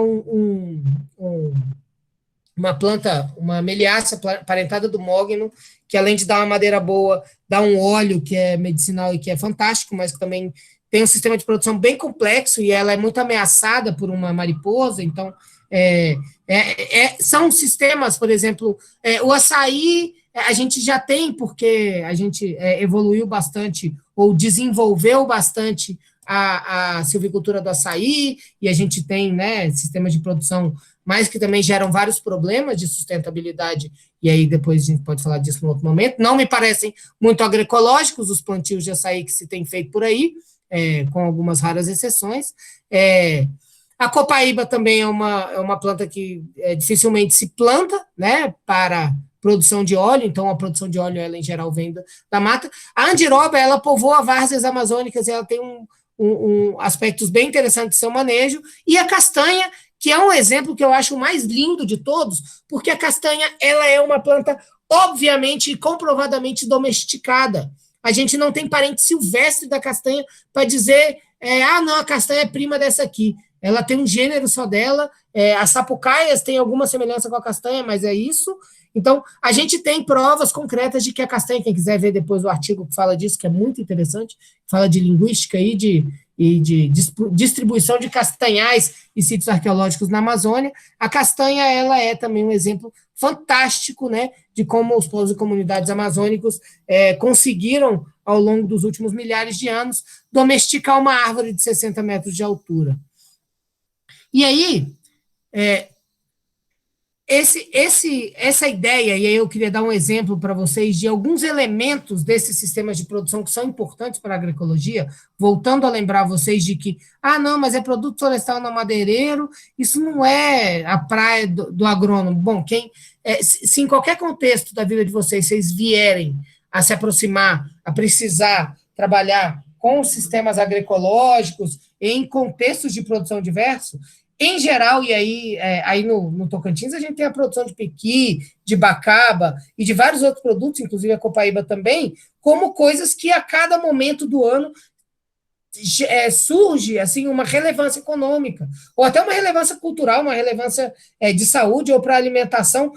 uma planta, uma meliácea parentada do mogno, que além de dar uma madeira boa, dá um óleo que é medicinal e que é fantástico, mas que também tem um sistema de produção bem complexo e ela é muito ameaçada por uma mariposa, então são sistemas, por exemplo, o açaí a gente já tem, porque a gente evoluiu bastante ou desenvolveu bastante a silvicultura do açaí, e a gente tem, né, sistemas de produção, mas que também geram vários problemas de sustentabilidade, e aí depois a gente pode falar disso em outro momento. Não me parecem muito agroecológicos os plantios de açaí que se tem feito por aí, com algumas raras exceções. A copaíba também é uma planta que dificilmente se planta, né, para produção de óleo, então a produção de óleo, ela em geral vem da mata. A andiroba, ela povoa várzeas amazônicas, ela tem aspectos bem interessantes de seu manejo, e a castanha, que é um exemplo que eu acho o mais lindo de todos, porque a castanha, ela é uma planta obviamente e comprovadamente domesticada. A gente não tem parente silvestre da castanha para dizer, não, a castanha é prima dessa aqui. Ela tem um gênero só dela, as sapucaias têm alguma semelhança com a castanha, mas é isso. Então, a gente tem provas concretas de que a castanha, quem quiser ver depois o artigo que fala disso, que é muito interessante, fala de linguística e de distribuição de castanhais e sítios arqueológicos na Amazônia, a castanha, ela é também um exemplo fantástico, né, de como os povos e comunidades amazônicos conseguiram, ao longo dos últimos milhares de anos, domesticar uma árvore de 60 metros de altura. E aí, essa ideia, e aí eu queria dar um exemplo para vocês de alguns elementos desses sistemas de produção que são importantes para a agroecologia, voltando a lembrar vocês de que, não, mas é produto florestal no madeireiro, isso não é a praia do agrônomo. Bom, se em qualquer contexto da vida de vocês vierem a se aproximar, a precisar trabalhar com sistemas agroecológicos em contextos de produção diversos, em geral, e aí no Tocantins, a gente tem a produção de pequi, de bacaba e de vários outros produtos, inclusive a copaíba também, como coisas que a cada momento do ano surge assim, uma relevância econômica, ou até uma relevância cultural, uma relevância de saúde ou para alimentação.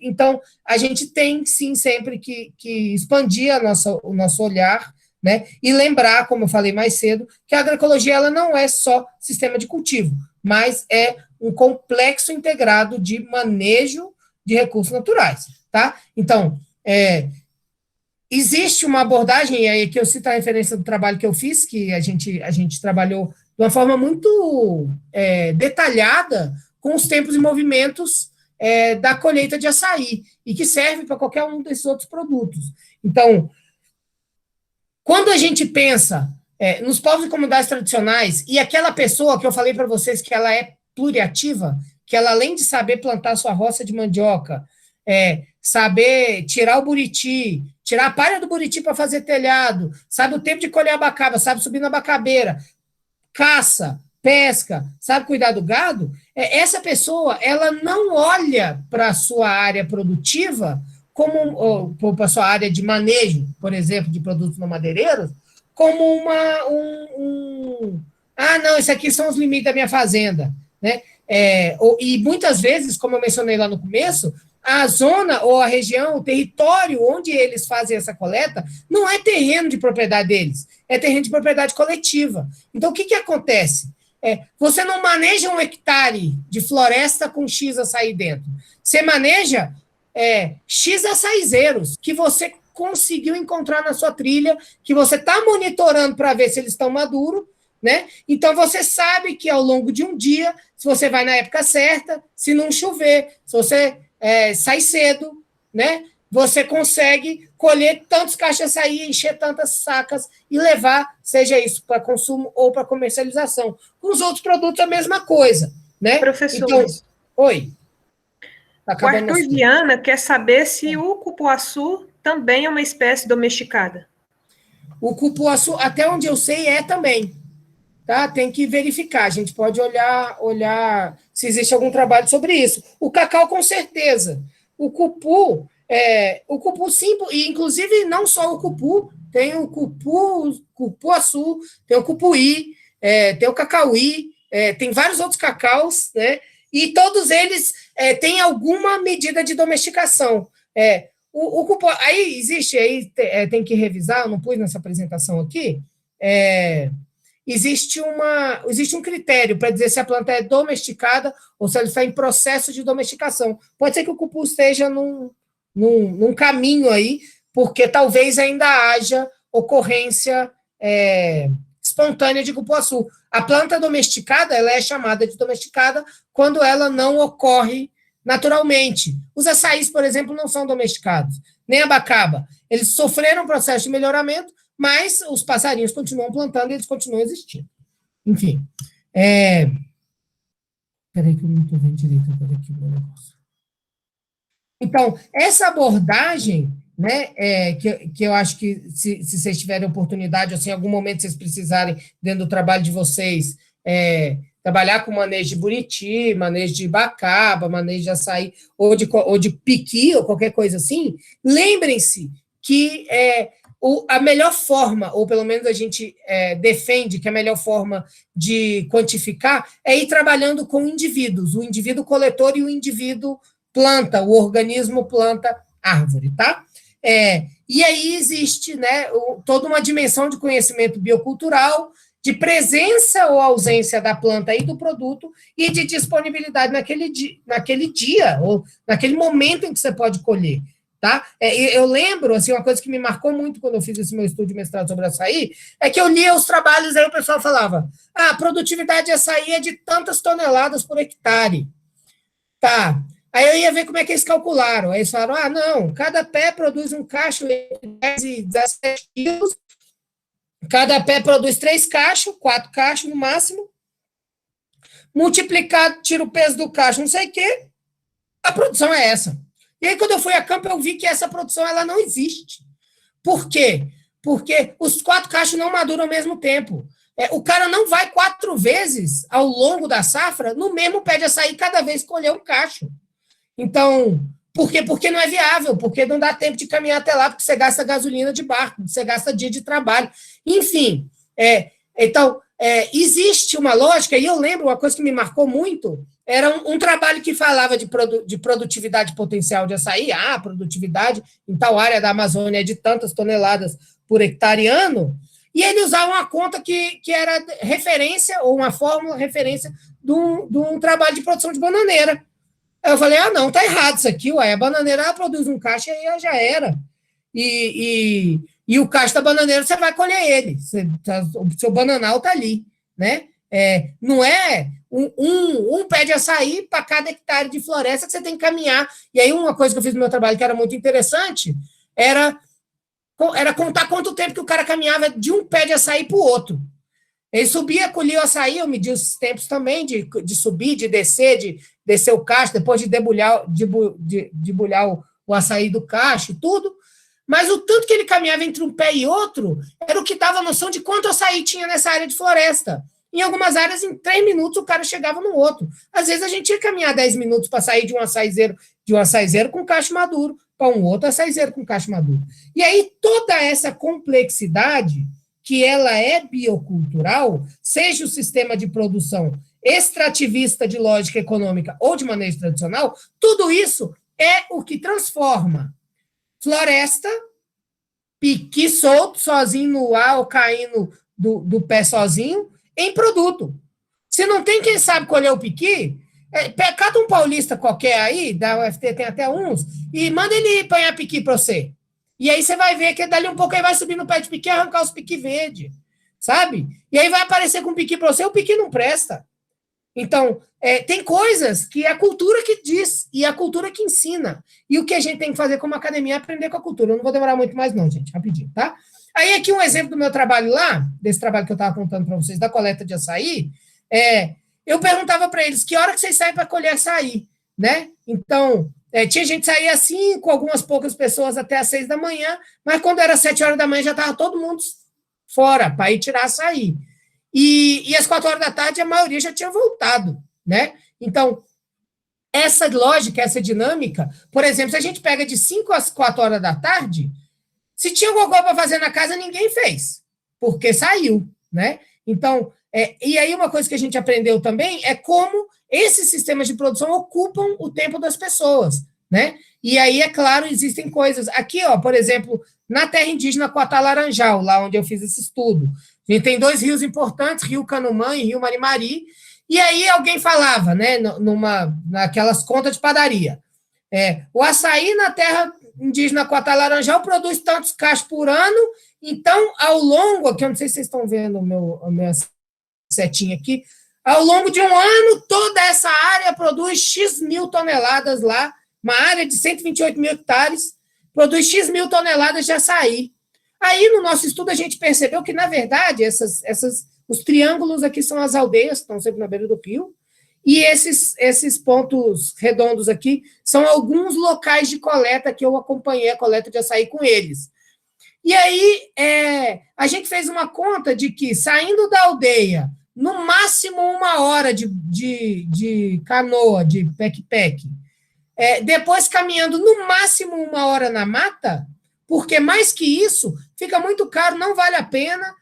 Então, a gente tem, sim, sempre que expandir o nosso olhar, né? E lembrar, como eu falei mais cedo, que a agroecologia, ela não é só sistema de cultivo, mas é um complexo integrado de manejo de recursos naturais, tá? Então, existe uma abordagem, e aí aqui eu cito a referência do trabalho que eu fiz, que a gente trabalhou de uma forma muito detalhada com os tempos e movimentos da colheita de açaí, e que serve para qualquer um desses outros produtos. Então, quando a gente pensa nos povos e comunidades tradicionais, e aquela pessoa que eu falei para vocês que ela é pluriativa, que ela, além de saber plantar sua roça de mandioca, saber tirar o buriti, tirar a palha do buriti para fazer telhado, sabe o tempo de colher abacaba, sabe subir na abacabeira, caça, pesca, sabe cuidar do gado, essa pessoa, ela não olha para a sua área produtiva como para a sua área de manejo, por exemplo, de produtos não madeireiros, como não, isso aqui são os limites da minha fazenda, né? E muitas vezes, como eu mencionei lá no começo, a zona ou a região, o território onde eles fazem essa coleta, não é terreno de propriedade deles, é terreno de propriedade coletiva. Então, o que acontece? Você não maneja 1 hectare de floresta com X açaí dentro. Você maneja X açaizeiros que você conseguiu encontrar na sua trilha, que você está monitorando para ver se eles estão maduros, né? Então, você sabe que ao longo de um dia, se você vai na época certa, se não chover, se você sai cedo, né? Você consegue colher tantos cachos de açaí, encher tantas sacas e levar, seja isso para consumo ou para comercialização. Com os outros produtos, a mesma coisa, né? Professor, então, oi. O Arthur Viana quer saber se o cupuaçu também é uma espécie domesticada. O cupuaçu, até onde eu sei, também. Tá? Tem que verificar. A gente pode olhar se existe algum trabalho sobre isso. O cacau, com certeza. O cupuaçu, sim, e inclusive não só o cupu, tem o cupuaçu, tem o cupuí, tem o cacauí, tem vários outros cacaus, né? E todos eles têm alguma medida de domesticação. O cupuaçu, aí existe, tem que revisar, eu não pus nessa apresentação aqui, existe um critério para dizer se a planta é domesticada ou se ela está em processo de domesticação. Pode ser que o cupu esteja num caminho aí, porque talvez ainda haja ocorrência espontânea de cupuaçu. A planta domesticada, ela é chamada de domesticada quando ela não ocorre naturalmente. Os açaís, por exemplo, não são domesticados, nem abacaba. Eles sofreram um processo de melhoramento, mas os passarinhos continuam plantando e eles continuam existindo. Enfim. Peraí que eu não estou vendo direito agora aqui o meu negócio. Então, essa abordagem, né, que eu acho que se vocês tiverem oportunidade, ou se em algum momento vocês precisarem, dentro do trabalho de vocês, trabalhar com manejo de buriti, manejo de bacaba, manejo de açaí, ou de piqui, ou qualquer coisa assim, lembrem-se que a melhor forma, ou pelo menos a gente defende que a melhor forma de quantificar é ir trabalhando com indivíduos, o indivíduo coletor e o indivíduo planta, o organismo planta árvore, tá? E aí existe, né, toda uma dimensão de conhecimento biocultural, de presença ou ausência da planta e do produto e de disponibilidade naquele dia ou naquele momento em que você pode colher. Tá? Eu lembro, assim, uma coisa que me marcou muito quando eu fiz esse meu estudo de mestrado sobre açaí, é que eu lia os trabalhos, aí o pessoal falava, a produtividade de açaí é de tantas toneladas por hectare. Tá. Aí eu ia ver como é que eles calcularam. Aí eles falaram, não, cada pé produz um cacho entre 10 e 17 quilos, cada pé produz 3 cachos, 4 cachos no máximo, multiplicado, tira o peso do cacho, não sei o quê, a produção é essa. E aí, quando eu fui a campo, eu vi que essa produção ela não existe. Por quê? Porque os 4 cachos não maduram ao mesmo tempo. O cara não vai 4 vezes ao longo da safra no mesmo pé de açaí cada vez que colher um cacho. Então, por quê? Porque não é viável, porque não dá tempo de caminhar até lá, porque você gasta gasolina de barco, você gasta dia de trabalho. Enfim, então, existe uma lógica, e eu lembro, uma coisa que me marcou muito, era um trabalho que falava de produtividade potencial de açaí, a produtividade em tal área da Amazônia é de tantas toneladas por hectare ano, e ele usava uma conta que era referência, ou uma fórmula referência de um trabalho de produção de bananeira. Aí eu falei, não, tá errado isso aqui, a bananeira produz um cacho e aí já era. E o cacho da bananeira, você vai colher ele, o seu bananal está ali, né? Não é um pé de açaí para cada hectare de floresta que você tem que caminhar. E aí uma coisa que eu fiz no meu trabalho que era muito interessante era contar quanto tempo que o cara caminhava de um pé de açaí para o outro. Ele subia, colhia o açaí, eu medi os tempos também de subir, de descer o cacho, depois de debulhar o açaí do cacho, tudo. Mas o tanto que ele caminhava entre um pé e outro era o que dava noção de quanto açaí tinha nessa área de floresta. Em algumas áreas, em 3 minutos, o cara chegava no outro. Às vezes, a gente ia caminhar 10 minutos para sair de um açaizeiro com cacho maduro para um outro açaizeiro com cacho maduro. E aí, toda essa complexidade, que ela é biocultural, seja o sistema de produção extrativista de lógica econômica ou de manejo tradicional, tudo isso é o que transforma floresta, piqui solto, sozinho no ar, ou caindo do pé sozinho, em produto. Se não tem quem sabe colher o piqui, cata um paulista qualquer aí, da UFT tem até uns, e manda ele apanhar piqui para você. E aí você vai ver que dali um pouco ele vai subir no pé de piqui e arrancar os piqui verde, sabe? E aí vai aparecer com piqui para você, o piqui não presta. Então, tem coisas que é a cultura que diz e a cultura que ensina. E o que a gente tem que fazer como academia é aprender com a cultura. Eu não vou demorar muito mais não, gente, rapidinho, tá? Aí aqui um exemplo do meu trabalho lá, desse trabalho que eu estava contando para vocês, da coleta de açaí, eu perguntava para eles que hora que vocês saem para colher açaí, né? Então, tinha gente que saía assim, com algumas poucas pessoas até às 6 da manhã, mas quando era 7 horas da manhã já estava todo mundo fora para ir tirar açaí. E às 4 horas da tarde a maioria já tinha voltado, né? Então, essa lógica, essa dinâmica, por exemplo, se a gente pega de 5 às 4 horas da tarde, se tinha alguma coisa para fazer na casa, ninguém fez, porque saiu, né? Então, e aí uma coisa que a gente aprendeu também é como esses sistemas de produção ocupam o tempo das pessoas, né? E aí, é claro, existem coisas. Aqui, ó, por exemplo, na terra indígena Coatá Laranjal, lá onde eu fiz esse estudo, a gente tem 2 rios importantes, Rio Canumã e Rio Marimari, e aí alguém falava, né, naquelas contas de padaria, o açaí na terra indígena Coatá Laranjal produz tantos cachos por ano, então, ao longo, que eu não sei se vocês estão vendo a minha setinha aqui, ao longo de um ano, toda essa área produz X mil toneladas lá, uma área de 128 mil hectares, produz X mil toneladas de açaí. Aí, no nosso estudo, a gente percebeu que, na verdade, os triângulos aqui são as aldeias, que estão sempre na beira do rio, e esses pontos redondos aqui são alguns locais de coleta que eu acompanhei a coleta de açaí com eles. E aí, a gente fez uma conta de que, saindo da aldeia, no máximo 1 hora de canoa, de pec-pec, depois caminhando no máximo 1 hora na mata, porque mais que isso, fica muito caro, não vale a pena,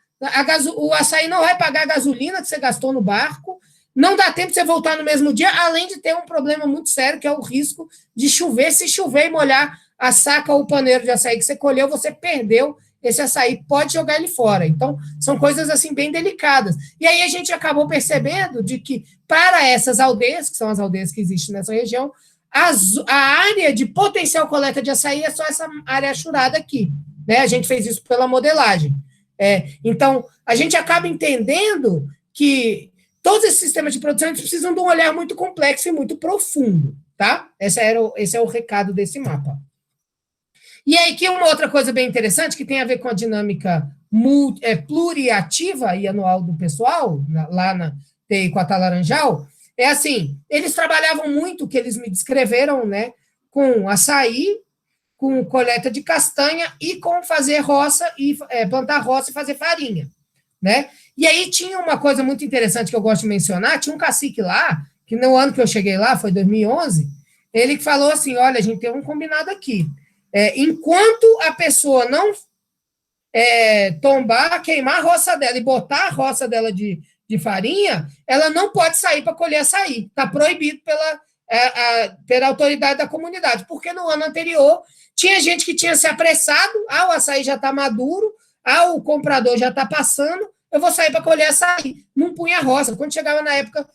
o açaí não vai pagar a gasolina que você gastou no barco, não dá tempo de você voltar no mesmo dia, além de ter um problema muito sério, que é o risco de chover. Se chover e molhar a saca ou o paneiro de açaí que você colheu, você perdeu esse açaí, pode jogar ele fora. Então, são coisas assim bem delicadas. E aí a gente acabou percebendo de que, para essas aldeias, que são as aldeias que existem nessa região, a área de potencial coleta de açaí é só essa área achurada aqui, né? A gente fez isso pela modelagem. Então, a gente acaba entendendo que todos esses sistemas de produção precisam de um olhar muito complexo e muito profundo, tá? Esse é o recado desse mapa. E aí, que uma outra coisa bem interessante, que tem a ver com a dinâmica pluriativa e anual do pessoal, lá na TI Coatá Laranjal, assim, eles trabalhavam muito, que eles me descreveram, né, com açaí, com coleta de castanha e com fazer roça, e plantar roça e fazer farinha, né? E aí tinha uma coisa muito interessante que eu gosto de mencionar, tinha um cacique lá, que no ano que eu cheguei lá, foi 2011, ele falou assim, olha, a gente tem um combinado aqui, enquanto a pessoa não tombar, queimar a roça dela e botar a roça dela de farinha, ela não pode sair para colher açaí. Está proibido pela autoridade da comunidade, porque no ano anterior tinha gente que tinha se apressado, o açaí já está maduro, o comprador já está passando, eu vou sair para colher açaí. Não punha roça. Quando chegava na época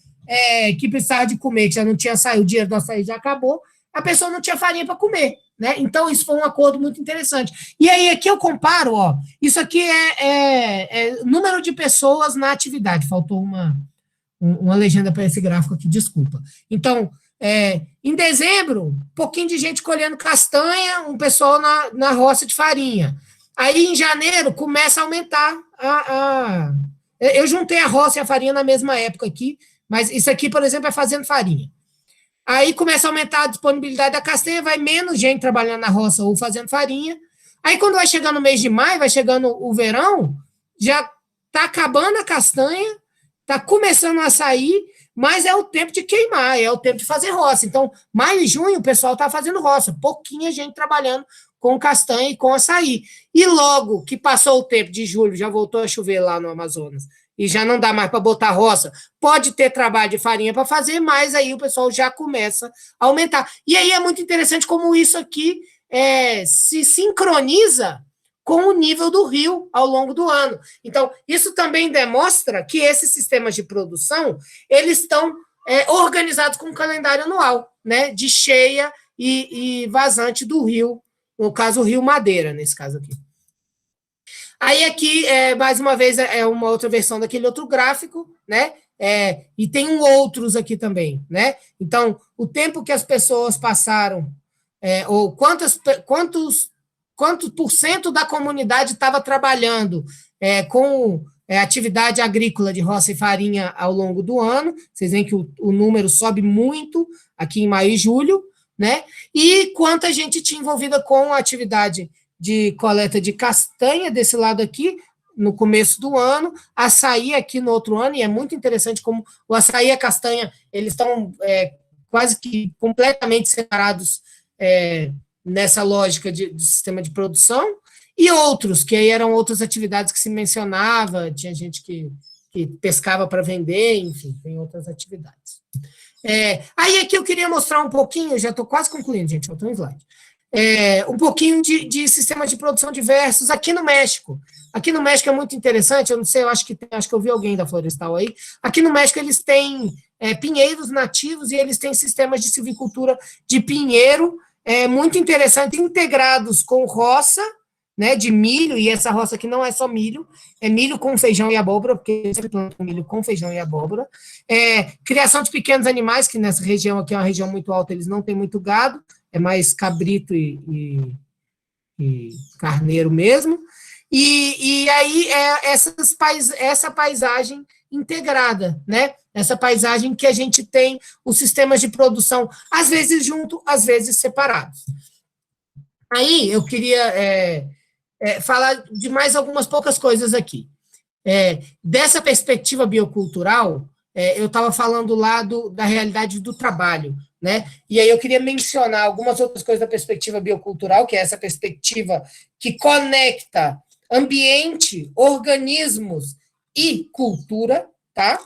que precisava de comer, que já não tinha açaí, o dinheiro do açaí já acabou, a pessoa não tinha farinha para comer, né? Então, isso foi um acordo muito interessante. E aí, aqui eu comparo, ó, isso aqui é número de pessoas na atividade. Faltou uma legenda para esse gráfico aqui, desculpa. Então, em dezembro, um pouquinho de gente colhendo castanha, um pessoal na roça de farinha. Aí, em janeiro, começa a aumentar eu juntei a roça e a farinha na mesma época aqui, mas isso aqui, por exemplo, é fazendo farinha. Aí começa a aumentar a disponibilidade da castanha, vai menos gente trabalhando na roça ou fazendo farinha. Aí, quando vai chegando o mês de maio, vai chegando o verão, já está acabando a castanha, está começando a sair, mas é o tempo de queimar, é o tempo de fazer roça. Então, maio e junho, o pessoal está fazendo roça, pouquinha gente trabalhando com castanha e com açaí. E logo que passou o tempo de julho, já voltou a chover lá no Amazonas, e já não dá mais para botar roça, pode ter trabalho de farinha para fazer, mas aí o pessoal já começa a aumentar. E aí é muito interessante como isso aqui se sincroniza com o nível do rio ao longo do ano. Então, isso também demonstra que esses sistemas de produção, eles estão organizados com um calendário anual, né, de cheia e vazante do rio, no caso, o Rio Madeira, nesse caso aqui. Aí aqui, mais uma vez, é uma outra versão daquele outro gráfico, né? E tem outros aqui também, né? Então, o tempo que as pessoas passaram, ou quantos por cento da comunidade estava trabalhando com atividade agrícola de roça e farinha ao longo do ano. Vocês veem que o número sobe muito aqui em maio e julho, né? E quanta gente tinha envolvida com a atividade de coleta de castanha, desse lado aqui, no começo do ano, açaí aqui no outro ano, e é muito interessante como o açaí e a castanha, eles estão quase que completamente separados nessa lógica de sistema de produção, e outros, que aí eram outras atividades que se mencionava, tinha gente que pescava para vender, enfim, tem outras atividades. Aí aqui eu queria mostrar um pouquinho, já estou quase concluindo, gente, faltou um slide, um pouquinho de sistemas de produção diversos aqui no México. Aqui no México é muito interessante, eu não sei, acho que eu vi alguém da Florestal aí. Aqui no México eles têm pinheiros nativos e eles têm sistemas de silvicultura de pinheiro muito interessantes, integrados com roça, né, de milho, e essa roça aqui não é só milho, é milho com feijão e abóbora, porque eles sempre plantam milho com feijão e abóbora. Criação de pequenos animais, que nessa região aqui é uma região muito alta, eles não têm muito gado, é mais cabrito e carneiro mesmo, e aí essa paisagem integrada, né? Essa paisagem que a gente tem os sistemas de produção, às vezes junto, às vezes separados. Aí eu queria falar de mais algumas poucas coisas aqui. Dessa perspectiva biocultural, eu estava falando lá da realidade do trabalho, né? E aí eu queria mencionar algumas outras coisas da perspectiva biocultural, que é essa perspectiva que conecta ambiente, organismos e cultura, tá?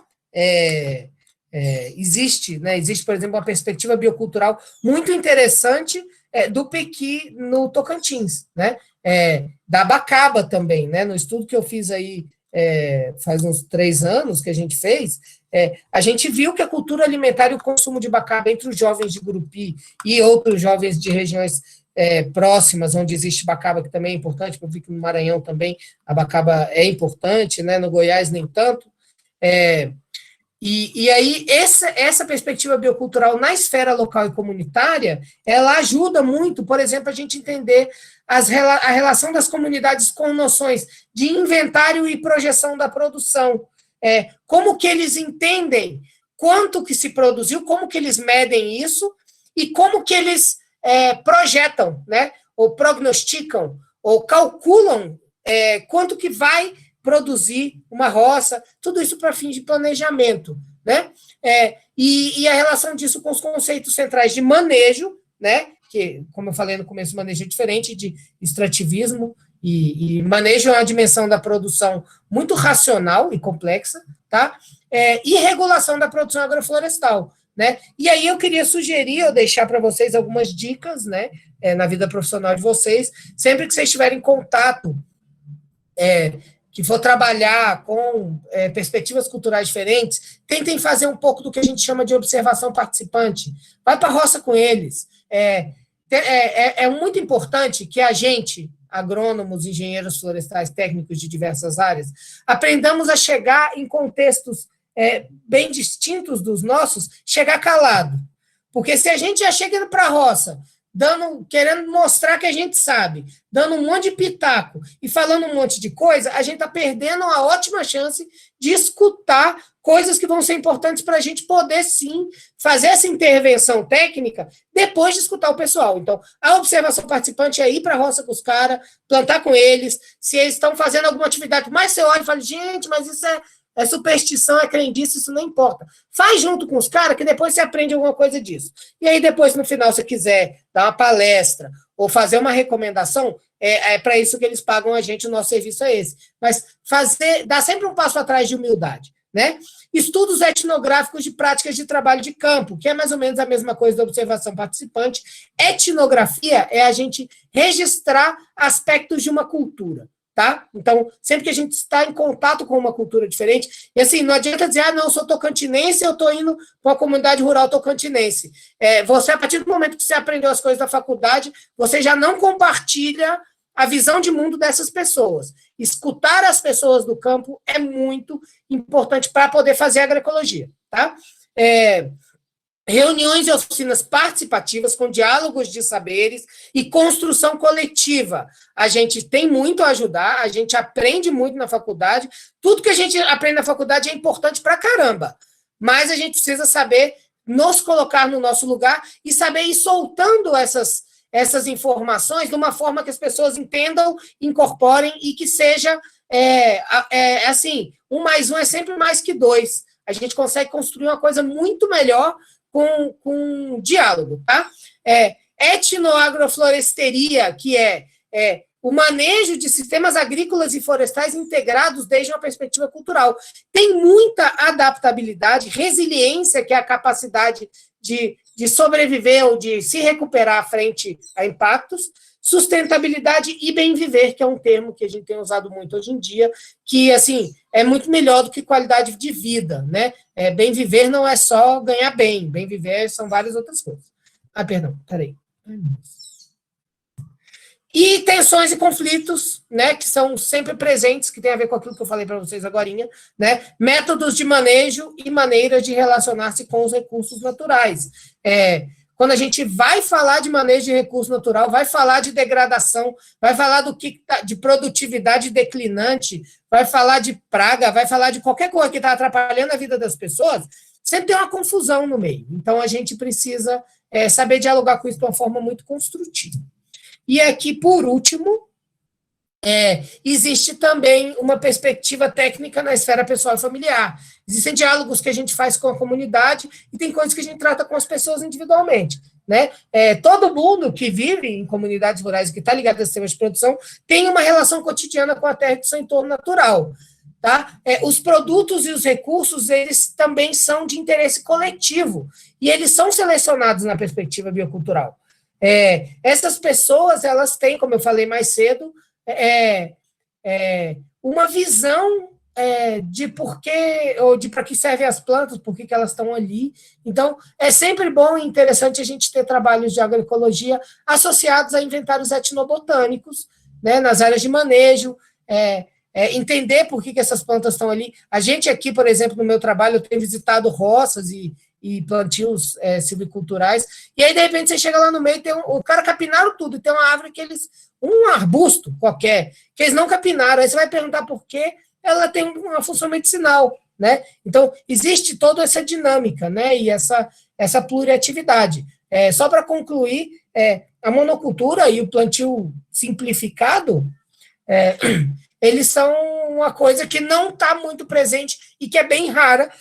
Existe, por exemplo, uma perspectiva biocultural muito interessante do Pequi no Tocantins, né? Da Abacaba também, né? No estudo que eu fiz aí faz uns 3 anos que a gente fez, a gente viu que a cultura alimentar e o consumo de abacaba entre os jovens de Gurupi e outros jovens de regiões próximas, onde existe abacaba, que também é importante, eu vi que no Maranhão também a abacaba é importante, né? No Goiás nem tanto. E aí, essa perspectiva biocultural na esfera local e comunitária, ela ajuda muito, por exemplo, a gente entender a relação das comunidades com noções de inventário e projeção da produção. Como que eles entendem quanto que se produziu, como que eles medem isso, e como que eles projetam, né, ou prognosticam, ou calculam quanto que vai produzir uma roça, tudo isso para fins de planejamento, né? E a relação disso com os conceitos centrais de manejo, né? Que, como eu falei no começo, manejo é diferente de extrativismo, e manejo é uma dimensão da produção muito racional e complexa, tá? E regulação da produção agroflorestal, né? E aí eu queria sugerir, eu deixar para vocês algumas dicas, né? Na vida profissional de vocês, sempre que vocês tiverem contato que for trabalhar com perspectivas culturais diferentes, tentem fazer um pouco do que a gente chama de observação participante. Vai para a roça com eles. É muito importante que a gente, agrônomos, engenheiros florestais, técnicos de diversas áreas, aprendamos a chegar em contextos bem distintos dos nossos, chegar calado. Porque se a gente já chega para a roça, querendo mostrar que a gente sabe, dando um monte de pitaco e falando um monte de coisa, a gente está perdendo a ótima chance de escutar coisas que vão ser importantes para a gente poder, sim, fazer essa intervenção técnica depois de escutar o pessoal. Então, a observação participante é ir para a roça com os caras, plantar com eles, se eles estão fazendo alguma atividade, mas você olha e fala, gente, mas isso é superstição, é crendice, isso não importa. Faz junto com os caras, que depois você aprende alguma coisa disso. E aí depois, no final, se você quiser dar uma palestra, ou fazer uma recomendação, é para isso que eles pagam a gente, o nosso serviço é esse. Mas dar sempre um passo atrás de humildade, né? Estudos etnográficos de práticas de trabalho de campo, que é mais ou menos a mesma coisa da observação participante. Etnografia é a gente registrar aspectos de uma cultura, tá? Então, sempre que a gente está em contato com uma cultura diferente, e assim, não adianta dizer, não, eu sou tocantinense, eu estou indo para uma comunidade rural tocantinense. Você, a partir do momento que você aprendeu as coisas da faculdade, você já não compartilha a visão de mundo dessas pessoas. Escutar as pessoas do campo é muito importante para poder fazer agroecologia, tá? Reuniões e oficinas participativas com diálogos de saberes e construção coletiva. A gente tem muito a ajudar, a gente aprende muito na faculdade, tudo que a gente aprende na faculdade é importante para caramba, mas a gente precisa saber nos colocar no nosso lugar e saber ir soltando essas informações de uma forma que as pessoas entendam, incorporem e que seja, assim, 1 mais 1 é sempre mais que 2. A gente consegue construir uma coisa muito melhor com diálogo, tá? Etnoagrofloresteria, que é o manejo de sistemas agrícolas e florestais integrados desde uma perspectiva cultural. Tem muita adaptabilidade, resiliência, que é a capacidade de sobreviver ou de se recuperar frente a impactos, sustentabilidade e bem viver, que é um termo que a gente tem usado muito hoje em dia, que, assim, é muito melhor do que qualidade de vida, né? Bem viver não é só ganhar bem viver são várias outras coisas. Perdão, peraí. E tensões e conflitos, né, que são sempre presentes, que tem a ver com aquilo que eu falei para vocês agorinha, né? Métodos de manejo e maneiras de relacionar-se com os recursos naturais. Quando a gente vai falar de manejo de recurso natural, vai falar de degradação, vai falar de produtividade declinante, vai falar de praga, vai falar de qualquer coisa que está atrapalhando a vida das pessoas, sempre tem uma confusão no meio. Então, a gente precisa saber dialogar com isso de uma forma muito construtiva. E aqui, por último, existe também uma perspectiva técnica na esfera pessoal e familiar. Existem diálogos que a gente faz com a comunidade e tem coisas que a gente trata com as pessoas individualmente, né? Todo mundo que vive em comunidades rurais e que está ligado a sistemas de produção tem uma relação cotidiana com a terra e com o seu entorno natural, tá? Os produtos e os recursos, eles também são de interesse coletivo e eles são selecionados na perspectiva biocultural. Essas pessoas, elas têm, como eu falei mais cedo, uma visão de porquê, ou de para que servem as plantas, por que elas estão ali. Então, é sempre bom e interessante a gente ter trabalhos de agroecologia associados a inventários etnobotânicos, né, nas áreas de manejo, entender por que essas plantas estão ali. A gente aqui, por exemplo, no meu trabalho, eu tenho visitado roças e plantios silviculturais, e aí, de repente, você chega lá no meio, o cara capinaram tudo, e tem uma árvore um arbusto qualquer, que eles não capinaram, aí você vai perguntar por quê, ela tem uma função medicinal, né? Então, existe toda essa dinâmica, né, e essa pluriatividade. Só para concluir, a monocultura e o plantio simplificado, eles são uma coisa que não está muito presente e que é bem rara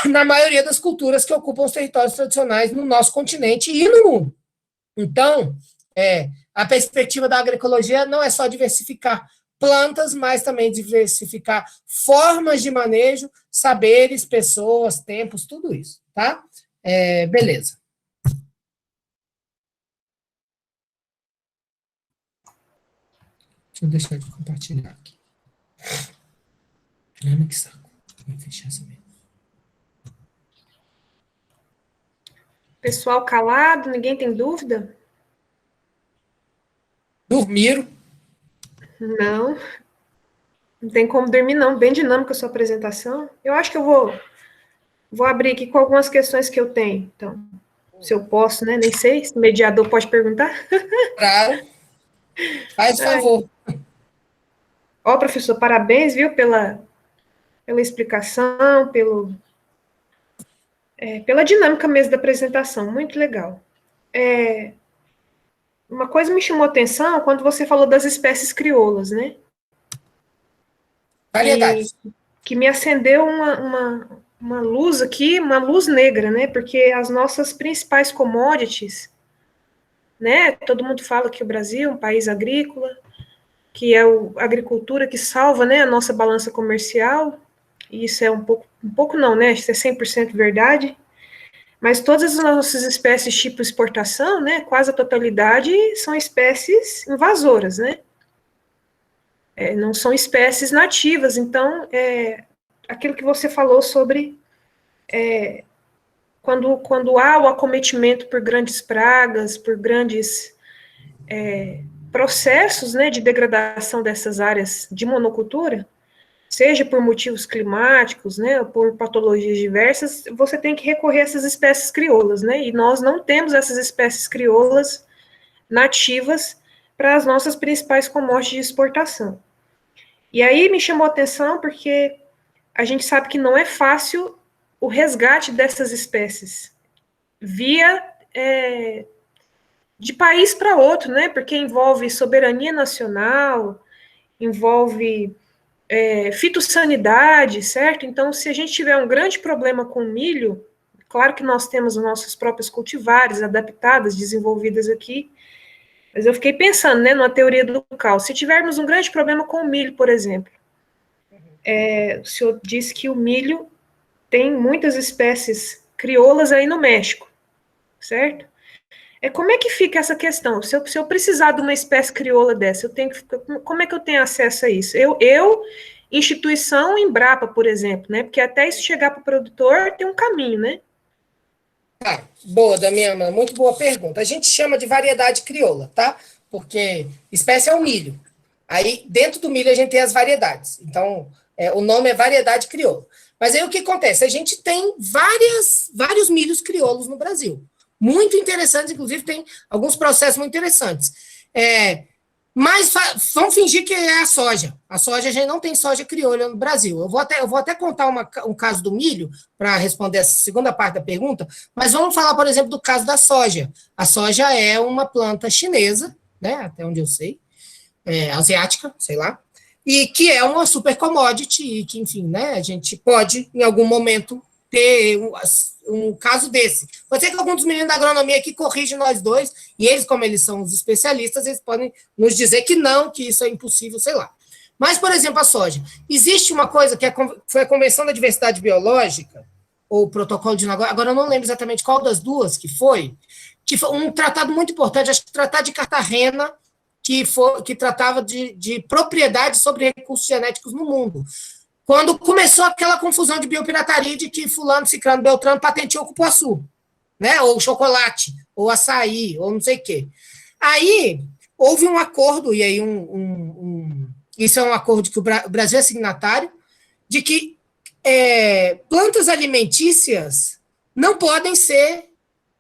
na maioria das culturas que ocupam os territórios tradicionais no nosso continente e no mundo. Então, a perspectiva da agroecologia não é só diversificar plantas, mas também diversificar formas de manejo, saberes, pessoas, tempos, tudo isso, tá? Beleza. Deixa eu deixar de compartilhar aqui. Olha que saco. Vou fechar essa mesmo. Pessoal calado, ninguém tem dúvida? Dormiram? Não. Não tem como dormir, não. Bem dinâmica a sua apresentação. Eu acho que eu vou abrir aqui com algumas questões que eu tenho. Então, se eu posso, né? Nem sei. Se o mediador pode perguntar. Claro. Faz favor. Ó, professor, parabéns, viu, pela explicação, pela dinâmica mesmo da apresentação. Muito legal. Uma coisa me chamou a atenção quando você falou das espécies crioulas, né? Variedades. Que me acendeu uma luz aqui, uma luz negra, né? Porque as nossas principais commodities, né? Todo mundo fala que o Brasil é um país agrícola, que é a agricultura que salva, né, a nossa balança comercial, e isso é um pouco não, né, isso é 100% verdade, mas todas as nossas espécies tipo exportação, né, quase a totalidade são espécies invasoras, né, não são espécies nativas, então, aquilo que você falou sobre quando há o acometimento por grandes pragas, por grandes processos, né, de degradação dessas áreas de monocultura, seja por motivos climáticos, né, ou por patologias diversas, você tem que recorrer a essas espécies crioulas, né, e nós não temos essas espécies crioulas nativas para as nossas principais commodities de exportação. E aí me chamou a atenção porque a gente sabe que não é fácil o resgate dessas espécies via de país para outro, né? Porque envolve soberania nacional, envolve fitossanidade, certo? Então, se a gente tiver um grande problema com o milho, claro que nós temos as nossas próprias cultivares adaptadas, desenvolvidas aqui, mas eu fiquei pensando, né, numa teoria do caos. Se tivermos um grande problema com o milho, por exemplo, o senhor disse que o milho tem muitas espécies crioulas aí no México, certo? Como é que fica essa questão? Se eu precisar de uma espécie crioula dessa, como é que eu tenho acesso a isso? Instituição Embrapa, por exemplo, né? Porque até isso chegar para o produtor tem um caminho, né? Boa, Damiana, muito boa pergunta. A gente chama de variedade crioula, tá? Porque espécie é o milho. Aí, dentro do milho, a gente tem as variedades. Então, o nome é variedade crioula. Mas aí o que acontece? A gente tem vários milhos crioulos no Brasil. Muito interessantes, inclusive tem alguns processos muito interessantes. Mas vamos fingir que é a soja. A soja, a gente não tem soja crioula no Brasil. Eu vou até contar um caso do milho, para responder essa segunda parte da pergunta, mas vamos falar, por exemplo, do caso da soja. A soja é uma planta chinesa, né, até onde eu sei, asiática, sei lá, e que é uma super commodity, e que, enfim, né, a gente pode, em algum momento, ter um caso desse. Pode ser que algum dos meninos da agronomia aqui corrige nós dois, e eles, como eles são os especialistas, eles podem nos dizer que não, que isso é impossível, sei lá. Mas, por exemplo, a soja. Existe uma coisa que foi a Convenção da Diversidade Biológica, ou o Protocolo de Nagoya, agora eu não lembro exatamente qual das duas que foi um tratado muito importante, acho que o Tratado de Cartagena, que tratava de propriedade sobre recursos genéticos no mundo. Quando começou aquela confusão de biopirataria de que fulano, ciclano, beltrano patenteou o cupuaçu, né? Ou chocolate, ou açaí, ou não sei o quê. Aí, houve um acordo, e aí isso é um acordo que o Brasil é signatário, de que plantas alimentícias não podem ser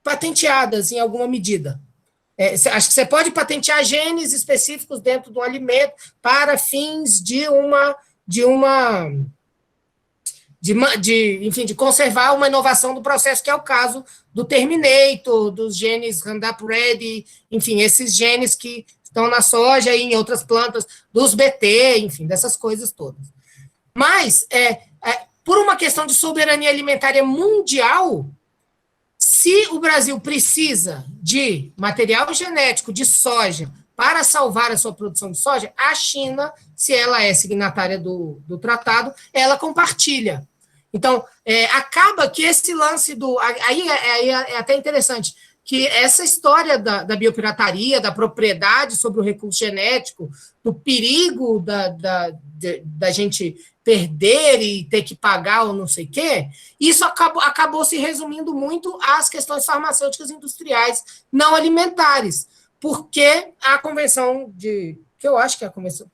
patenteadas em alguma medida. Acho que você pode patentear genes específicos dentro do alimento para fins de conservar uma inovação do processo, que é o caso do Terminator, dos genes Roundup Ready, enfim, esses genes que estão na soja e em outras plantas, dos BT, enfim, dessas coisas todas. Mas, por uma questão de soberania alimentar mundial, se o Brasil precisa de material genético de soja para salvar a sua produção de soja, a China, se ela é signatária do tratado, ela compartilha. Então, acaba que esse lance Aí é até interessante, que essa história da biopirataria, da propriedade sobre o recurso genético, do perigo da gente perder e ter que pagar ou não sei o quê, isso acabou se resumindo muito às questões farmacêuticas industriais não alimentares, porque a convenção que eu acho que é a convenção,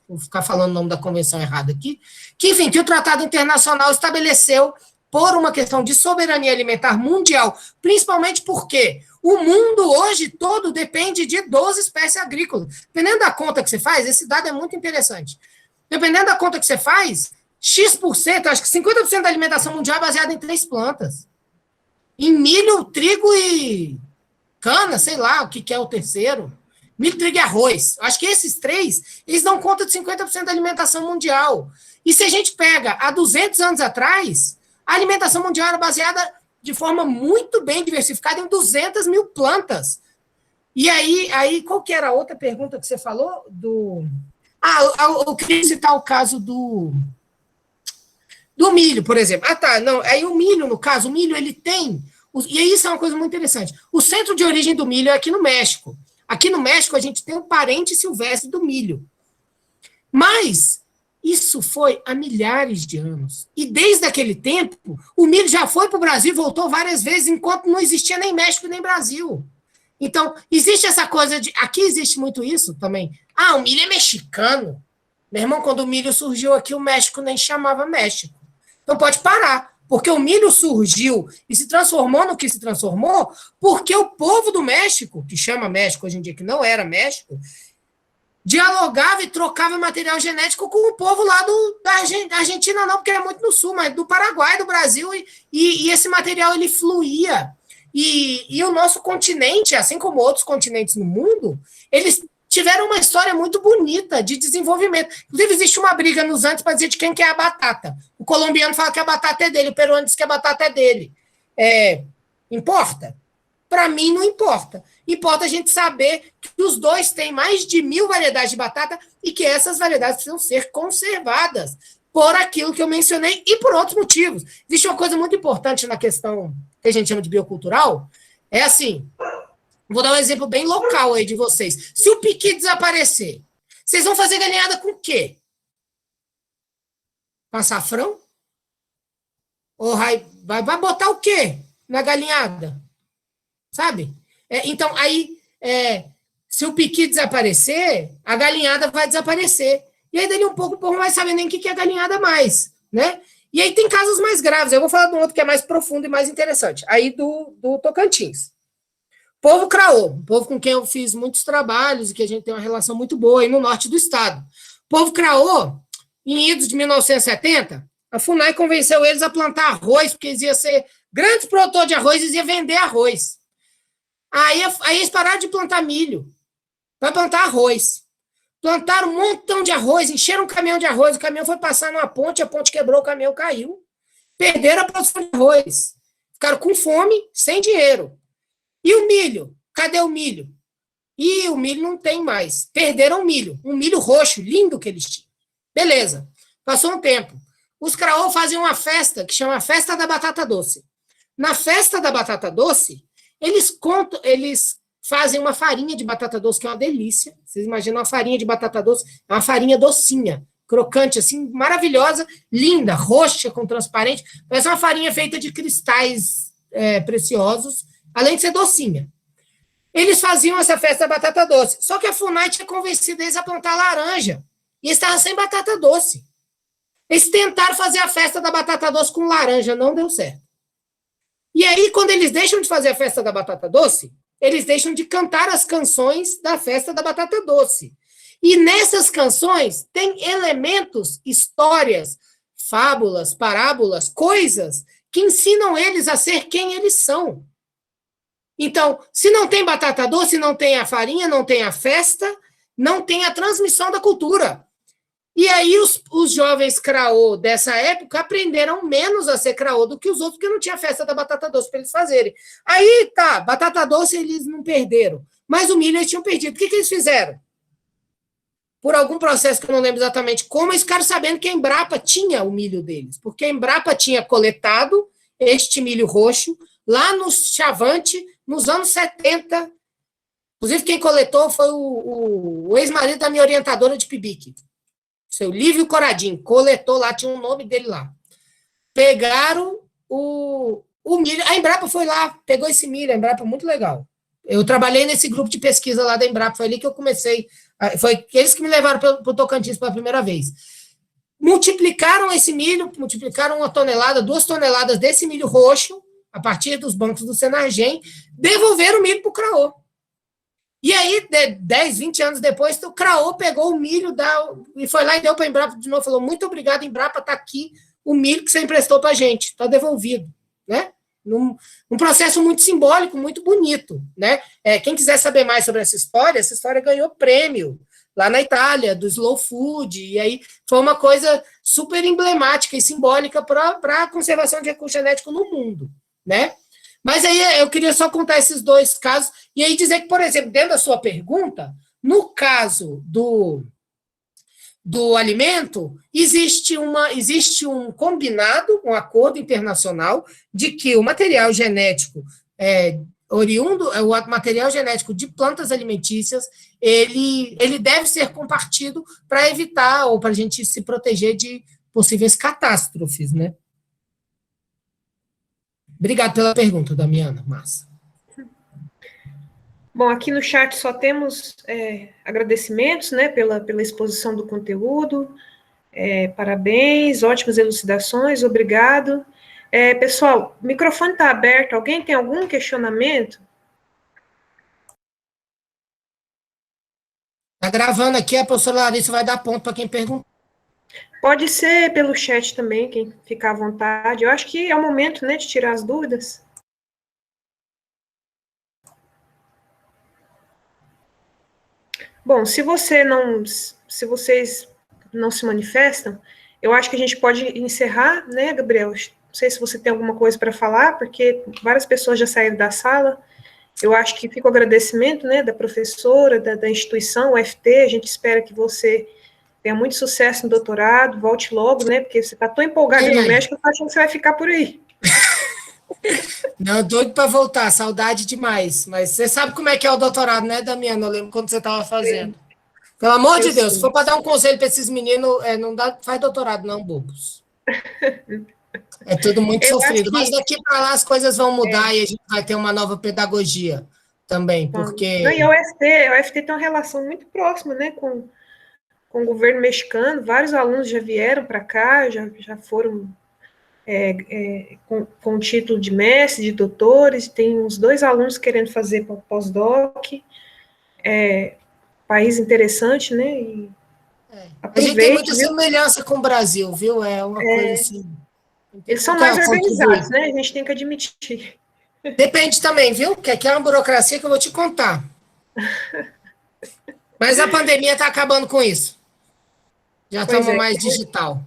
vou ficar falando o nome da convenção errado aqui, que o Tratado Internacional estabeleceu por uma questão de soberania alimentar mundial, principalmente porque o mundo hoje todo depende de 12 espécies agrícolas. Dependendo da conta que você faz, esse dado é muito interessante. Dependendo da conta que você faz, X%, acho que 50% da alimentação mundial é baseada em 3 plantas. Em milho, trigo e cana, sei lá o que é o terceiro. Milho, trigo e arroz. Acho que esses 3, eles dão conta de 50% da alimentação mundial. E se a gente pega há 200 anos atrás, a alimentação mundial era baseada de forma muito bem diversificada em 200 mil plantas. E aí, qual que era a outra pergunta que você falou? Eu queria citar o caso do milho, por exemplo. Não, aí o milho, no caso, o milho, ele tem, e aí isso é uma coisa muito interessante, o centro de origem do milho é aqui no México. Aqui no México, a gente tem um parente silvestre do milho. Mas isso foi há milhares de anos. E desde aquele tempo, o milho já foi para o Brasil e voltou várias vezes, enquanto não existia nem México nem Brasil. Então, existe essa coisa de... Aqui existe muito isso também. O milho é mexicano. Meu irmão, quando o milho surgiu aqui, o México nem chamava México. Então, pode parar. Porque o milho surgiu e se transformou no que se transformou porque o povo do México, que chama México hoje em dia, que não era México, dialogava e trocava material genético com o povo lá da Argentina, não, porque era muito no sul, mas do Paraguai, do Brasil, e esse material ele fluía. E o nosso continente, assim como outros continentes no mundo, eles tiveram uma história muito bonita de desenvolvimento. Inclusive, existe uma briga nos Andes para dizer de quem que é a batata. O colombiano fala que a batata é dele, o peruano diz que a batata é dele. Importa? Para mim, não importa. Importa a gente saber que os dois têm mais de 1.000 variedades de batata e que essas variedades precisam ser conservadas por aquilo que eu mencionei e por outros motivos. Existe uma coisa muito importante na questão que a gente chama de biocultural, é assim, vou dar um exemplo bem local aí de vocês. Se o piqui desaparecer, vocês vão fazer galinhada com o quê? Com açafrão? Ou vai botar o quê na galinhada? Sabe? Então, aí, se o piqui desaparecer, a galinhada vai desaparecer. E aí, dali um pouco, o povo não vai saber nem o que é galinhada mais, né? E aí tem casos mais graves. Eu vou falar de um outro que é mais profundo e mais interessante. Aí do Tocantins. Povo Craô, povo com quem eu fiz muitos trabalhos e que a gente tem uma relação muito boa aí no norte do estado. Povo Craô, em idos de 1970, a FUNAI convenceu eles a plantar arroz, porque eles iam ser grandes produtores de arroz, eles iam vender arroz. Aí eles pararam de plantar milho para plantar arroz. Plantaram um montão de arroz, encheram um caminhão de arroz, o caminhão foi passar numa ponte, a ponte quebrou, o caminhão caiu. Perderam a produção de arroz. Ficaram com fome, sem dinheiro. E o milho? Cadê o milho? E o milho não tem mais. Perderam o milho. Um milho roxo, lindo que eles tinham. Beleza. Passou um tempo. Os Craô faziam uma festa que chama Festa da Batata Doce. Na Festa da Batata Doce, eles fazem uma farinha de batata doce, que é uma delícia. Vocês imaginam uma farinha de batata doce? É uma farinha docinha, crocante, assim, maravilhosa, linda, roxa, com transparente. Parece uma farinha feita de cristais preciosos, além de ser docinha. Eles faziam essa festa da batata doce. Só que a FUNAI tinha convencido eles a plantar laranja. E eles estavam sem batata doce. Eles tentaram fazer a festa da batata doce com laranja, não deu certo. E aí, quando eles deixam de fazer a festa da batata doce, eles deixam de cantar as canções da festa da batata doce. E nessas canções tem elementos, histórias, fábulas, parábolas, coisas que ensinam eles a ser quem eles são. Então, se não tem batata doce, não tem a farinha, não tem a festa, não tem a transmissão da cultura. E aí os jovens Craô dessa época aprenderam menos a ser Craô do que os outros, porque não tinha festa da batata doce para eles fazerem. Aí, tá, batata doce eles não perderam, mas o milho eles tinham perdido. O que eles fizeram? Por algum processo que eu não lembro exatamente como, eles ficaram sabendo que a Embrapa tinha o milho deles, porque a Embrapa tinha coletado este milho roxo lá no Chavante, nos anos 70. Inclusive, quem coletou foi o ex-marido da minha orientadora de Pibique. Seu Lívio Coradinho, coletou lá, tinha um nome dele lá. Pegaram o milho, a Embrapa foi lá, pegou esse milho, a Embrapa é muito legal. Eu trabalhei nesse grupo de pesquisa lá da Embrapa, foi ali que eu comecei, foi eles que me levaram para o Tocantins pela primeira vez. Multiplicaram esse milho, multiplicaram 1 tonelada, 2 toneladas desse milho roxo, a partir dos bancos do Senargem, devolveram o milho para o Craô. E aí, 10, 20 anos depois, o Craô pegou o milho e foi lá e deu para a Embrapa de novo, falou, muito obrigado, Embrapa, está aqui o milho que você emprestou para a gente, está devolvido, né? Um processo muito simbólico, muito bonito, né? Quem quiser saber mais sobre essa história ganhou prêmio lá na Itália, do Slow Food, e aí foi uma coisa super emblemática e simbólica para a conservação de recurso genético no mundo, né? Mas aí eu queria só contar esses dois casos, e aí dizer que, por exemplo, dentro da sua pergunta, no caso do alimento, existe um combinado, um acordo internacional de que o material genético oriundo, o material genético de plantas alimentícias, ele deve ser compartido para evitar ou para a gente se proteger de possíveis catástrofes, né? Obrigado pela pergunta, Damiana. Massa. Bom, aqui no chat só temos agradecimentos, né, pela exposição do conteúdo, parabéns, ótimas elucidações, obrigado. Pessoal, o microfone está aberto, alguém tem algum questionamento? Está gravando aqui, a professora Larissa vai dar ponto para quem perguntar. Pode ser pelo chat também, quem ficar à vontade. Eu acho que é o momento, né, de tirar as dúvidas. Bom, se vocês não se manifestam, eu acho que a gente pode encerrar, né, Gabriel? Não sei se você tem alguma coisa para falar, porque várias pessoas já saíram da sala. Eu acho que fica o agradecimento, né, da professora, da instituição, UFT. A gente espera que você tenha muito sucesso no doutorado, volte logo, né, porque você está tão empolgado no México, eu estou achando que você vai ficar por aí. Não, doido para voltar, saudade demais. Mas você sabe como é que é o doutorado, né, Damiana? Eu lembro quando você estava fazendo. Pelo amor de Deus, se for para dar um conselho para esses meninos, não faz doutorado, não, bobos. É tudo muito sofrido. Mas daqui para lá as coisas vão mudar e a gente vai ter uma nova pedagogia também, porque... Não, e a UFT tem uma relação muito próxima, né, com o governo mexicano. Vários alunos já vieram para cá, já foram com título de mestre, de doutores. Tem uns 2 alunos querendo fazer pós-doc. País interessante, né? E a gente tem muita semelhança com o Brasil, viu? É uma coisa assim. Eles são mais organizados, né? A gente tem que admitir. Depende também, viu? Porque aqui é uma burocracia que eu vou te contar. Mas a pandemia está acabando com isso. Já estamos mais digital.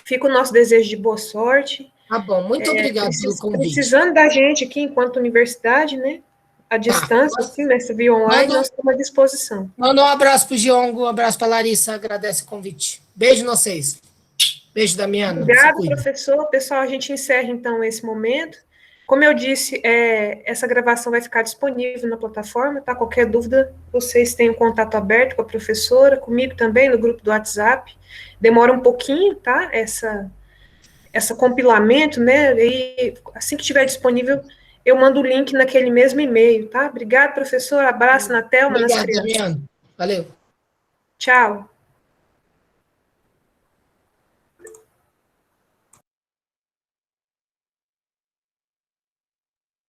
Fica o nosso desejo de boa sorte. Tá bom, muito obrigado pelo convite. Precisando da gente aqui enquanto universidade, né? À distância, assim, nessa via online, nós estamos à disposição. Manda um abraço para o Giongo, um abraço para a Larissa, agradece o convite. Beijo em vocês. Beijo, Damiana. Obrigado, professor. Pessoal, a gente encerra, então, esse momento. Como eu disse, essa gravação vai ficar disponível na plataforma, tá? Qualquer dúvida, vocês têm um contato aberto com a professora, comigo também, no grupo do WhatsApp. Demora um pouquinho, tá? Essa compilamento, né? E assim que estiver disponível, eu mando o link naquele mesmo e-mail, tá? Obrigado, professor. Abraço na Thelma, nas crianças. Damiana. Valeu. Tchau.